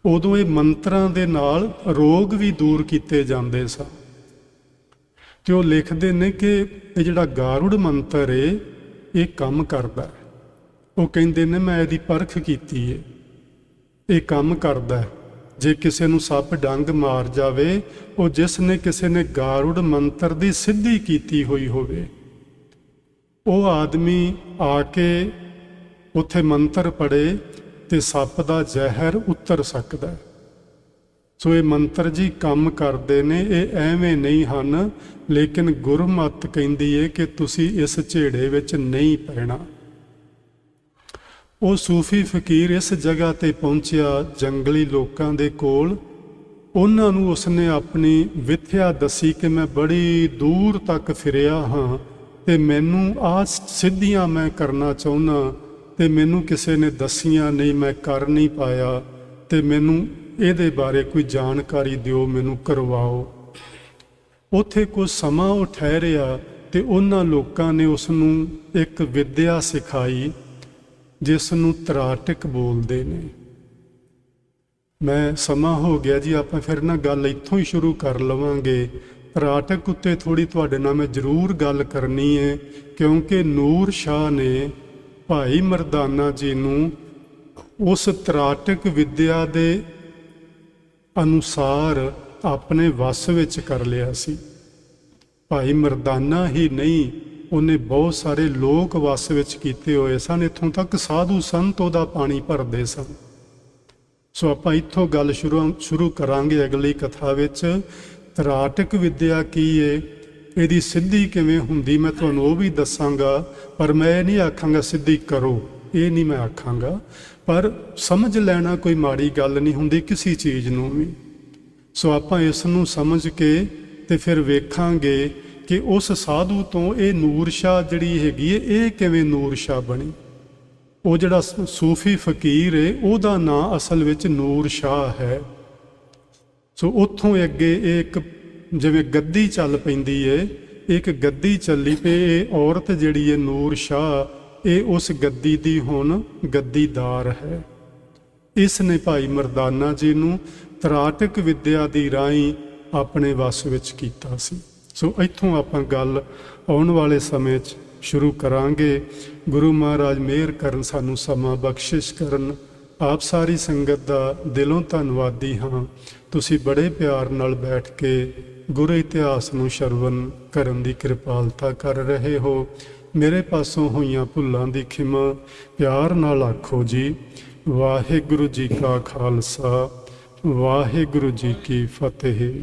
ਉਦੋਂ ਇਹ ਮੰਤਰਾਂ ਦੇ ਨਾਲ ਰੋਗ ਵੀ ਦੂਰ ਕੀਤੇ ਜਾਂਦੇ ਸਨ। ਤੇ ਉਹ ਲਿਖਦੇ ਨੇ ਕਿ ਇਹ ਜਿਹੜਾ ਗਾਰੁੜ ਮੰਤਰ ਹੈ ਇਹ ਕੰਮ ਕਰਦਾ ਹੈ। ਉਹ ਕਹਿੰਦੇ ਨੇ ਮੈਂ ਇਹਦੀ ਪਰਖ ਕੀਤੀ ਹੈ, ਇਹ ਕੰਮ ਕਰਦਾ ਹੈ। ਜੇ ਕਿਸੇ ਨੂੰ ਸੱਪ ਡੰਗ ਮਾਰ ਜਾਵੇ, ਉਹ ਜਿਸ ਨੇ ਕਿਸੇ ਨੇ ਗਾਰੁੜ ਮੰਤਰ ਦੀ ਸਿੱਧੀ ਕੀਤੀ ਹੋਈ ਹੋਵੇ, ਉਹ ਆਦਮੀ ਆ ਕੇ ਉੱਥੇ ਮੰਤਰ ਪੜ੍ਹੇ ਤੇ ਸੱਪ ਦਾ ਜ਼ਹਿਰ ਉਤਰ ਸਕਦਾ। ਸੋ ਇਹ ਮੰਤਰ ਜੀ ਕੰਮ ਕਰਦੇ ਨੇ। ਇਹ ਐਵੇਂ ਨਹੀਂ ਹਨ, ਲੇਕਿਨ ਗੁਰਮਤਿ ਕਹਿੰਦੀ ਹੈ ਕਿ ਤੁਸੀਂ ਇਸ ਝੇੜੇ ਵਿੱਚ ਨਹੀਂ ਪੈਣਾ। ਉਹ ਸੂਫੀ ਫਕੀਰ ਇਸ ਜਗ੍ਹਾ ਤੇ ਪਹੁੰਚਿਆ ਜੰਗਲੀ ਲੋਕਾਂ ਦੇ ਕੋਲ। ਉਹਨਾਂ ਨੂੰ ਉਸਨੇ ਆਪਣੀ ਵਿਥਿਆ ਦੱਸੀ ਕਿ ਮੈਂ ਬੜੀ ਦੂਰ ਤੱਕ ਫਿਰਿਆ ਹਾਂ ਤੇ ਮੈਨੂੰ ਆਹ ਸਿੱਧੀਆਂ ਮੈਂ ਕਰਨਾ ਚਾਹੁੰਦਾ, ਤੇ ਮੈਨੂੰ ਕਿਸੇ ਨੇ ਦੱਸੀਆਂ ਨਹੀਂ, ਮੈਂ ਕਰ ਨਹੀਂ ਪਾਇਆ, ਤੇ ਮੈਨੂੰ ਇਹਦੇ ਬਾਰੇ ਕੋਈ ਜਾਣਕਾਰੀ ਦਿਓ, ਮੈਨੂੰ ਕਰਵਾਓ। ਉੱਥੇ ਕੁਝ ਸਮਾਂ ਉਹ ਠਹਿਰਿਆ ਤੇ ਉਹਨਾਂ ਲੋਕਾਂ ਨੇ ਉਸ ਨੂੰ ਇੱਕ ਵਿਦਿਆ ਸਿਖਾਈ ਜਿਸ ਨੂੰ ਤਰਾਟਕ ਬੋਲਦੇ ਨੇ। ਮੈਂ ਸਮਾਂ ਹੋ ਗਿਆ ਜੀ, ਆਪਾਂ ਫਿਰ ਨਾ ਗੱਲ ਇੱਥੋਂ ਹੀ ਸ਼ੁਰੂ ਕਰ ਲਵਾਂਗੇ। ਤਰਾਟਕ ਉੱਤੇ ਥੋੜ੍ਹੀ ਤੁਹਾਡੇ ਨਾਲ ਮੈਂ ਜ਼ਰੂਰ ਗੱਲ ਕਰਨੀ ਹੈ, ਕਿਉਂਕਿ ਨੂਰ ਸ਼ਾਹ ਨੇ ਭਾਈ ਮਰਦਾਨਾ ਜੀ ਨੂੰ ਉਸ ਤਰਾਟਕ ਵਿਦਿਆ ਦੇ ਅਨੁਸਾਰ ਆਪਣੇ ਵੱਸ ਵਿੱਚ ਕਰ ਲਿਆ ਸੀ। ਭਾਈ ਮਰਦਾਨਾ ਹੀ ਨਹੀਂ, ਉਹਨੇ ਬਹੁਤ ਸਾਰੇ ਲੋਕ ਵੱਸ ਵਿੱਚ ਕੀਤੇ ਹੋਏ ਸਨ। ਇੱਥੋਂ ਤੱਕ ਸਾਧੂ ਸੰਤ ਉਹਦਾ ਪਾਣੀ ਭਰਦੇ ਸਨ। ਸੋ ਆਪਾਂ ਇੱਥੋਂ ਗੱਲ ਸ਼ੁਰੂ ਕਰਾਂਗੇ ਅਗਲੀ ਕਥਾ ਵਿੱਚ। ਤਰਾਟਕ ਵਿਦਿਆ ਕੀ ਹੈ, ਇਹਦੀ ਸਿੱਧੀ ਕਿਵੇਂ ਹੁੰਦੀ, ਮੈਂ ਤੁਹਾਨੂੰ ਉਹ ਵੀ ਦੱਸਾਂਗਾ। ਪਰ ਮੈਂ ਇਹ ਨਹੀਂ ਆਖਾਂਗਾ ਸਿੱਧੀ ਕਰੋ, ਇਹ ਨਹੀਂ ਮੈਂ ਆਖਾਂਗਾ। ਪਰ ਸਮਝ ਲੈਣਾ ਕੋਈ ਮਾੜੀ ਗੱਲ ਨਹੀਂ ਹੁੰਦੀ ਕਿਸੇ ਚੀਜ਼ ਨੂੰ ਵੀ। ਸੋ ਆਪਾਂ ਇਸ ਨੂੰ ਸਮਝ ਕੇ ਤੇ ਫਿਰ ਵੇਖਾਂਗੇ ਕਿ ਉਸ ਸਾਧੂ ਤੋਂ ਇਹ ਨੂਰ ਸ਼ਾਹ ਜਿਹੜੀ ਹੈਗੀ ਹੈ, ਇਹ ਕਿਵੇਂ ਨੂਰ ਸ਼ਾਹ ਬਣੀ। ਉਹ ਜਿਹੜਾ ਸੂਫੀ ਫਕੀਰ ਹੈ, ਉਹਦਾ ਨਾਂ ਅਸਲ ਵਿੱਚ ਨੂਰ ਸ਼ਾਹ ਹੈ। ਸੋ ਉੱਥੋਂ ਅੱਗੇ ਇਹ ਇੱਕ ਜਿਵੇਂ ਗੱਦੀ ਚੱਲ ਪੈਂਦੀ ਹੈ, ਇੱਕ ਗੱਦੀ ਚੱਲੀ ਪਈ। ਇਹ ਔਰਤ ਜਿਹੜੀ ਹੈ ਨੂਰ ਸ਼ਾਹ, ਇਹ ਉਸ ਗੱਦੀ ਦੀ ਹੁਣ ਗੱਦੀਦਾਰ ਹੈ। ਇਸ ਨੇ ਭਾਈ ਮਰਦਾਨਾ ਜੀ ਨੂੰ ਤਰਾਟਕ ਵਿਦਿਆ ਦੀ ਰਾਹੀਂ ਆਪਣੇ ਵੱਸ ਵਿੱਚ ਕੀਤਾ ਸੀ। ਸੋ ਇੱਥੋਂ ਆਪਾਂ ਗੱਲ ਆਉਣ ਵਾਲੇ ਸਮੇਂ 'ਚ ਸ਼ੁਰੂ ਕਰਾਂਗੇ। ਗੁਰੂ ਮਹਾਰਾਜ ਮਿਹਰ ਕਰਨ, ਸਾਨੂੰ ਸਮਾਂ ਬਖਸ਼ਿਸ਼ ਕਰਨ। ਆਪ ਸਾਰੀ ਸੰਗਤ ਦਾ ਦਿਲੋਂ ਧੰਨਵਾਦੀ ਹਾਂ। ਤੁਸੀਂ ਬੜੇ ਪਿਆਰ ਨਾਲ ਬੈਠ ਕੇ ਗੁਰੂ ਇਤਿਹਾਸ ਨੂੰ ਸ਼ਰਵਨ ਕਰਨ ਦੀ ਕਿਰਪਾਲਤਾ ਕਰ ਰਹੇ ਹੋ। ਮੇਰੇ ਪਾਸੋਂ ਹੋਈਆਂ ਭੁੱਲਾਂ ਦੀ ਖਿਮਾ ਪਿਆਰ ਨਾਲ ਆਖੋ ਜੀ। ਵਾਹਿਗੁਰੂ ਜੀ ਕਾ ਖਾਲਸਾ, ਵਾਹਿਗੁਰੂ ਜੀ ਕੀ ਫਤਿਹ।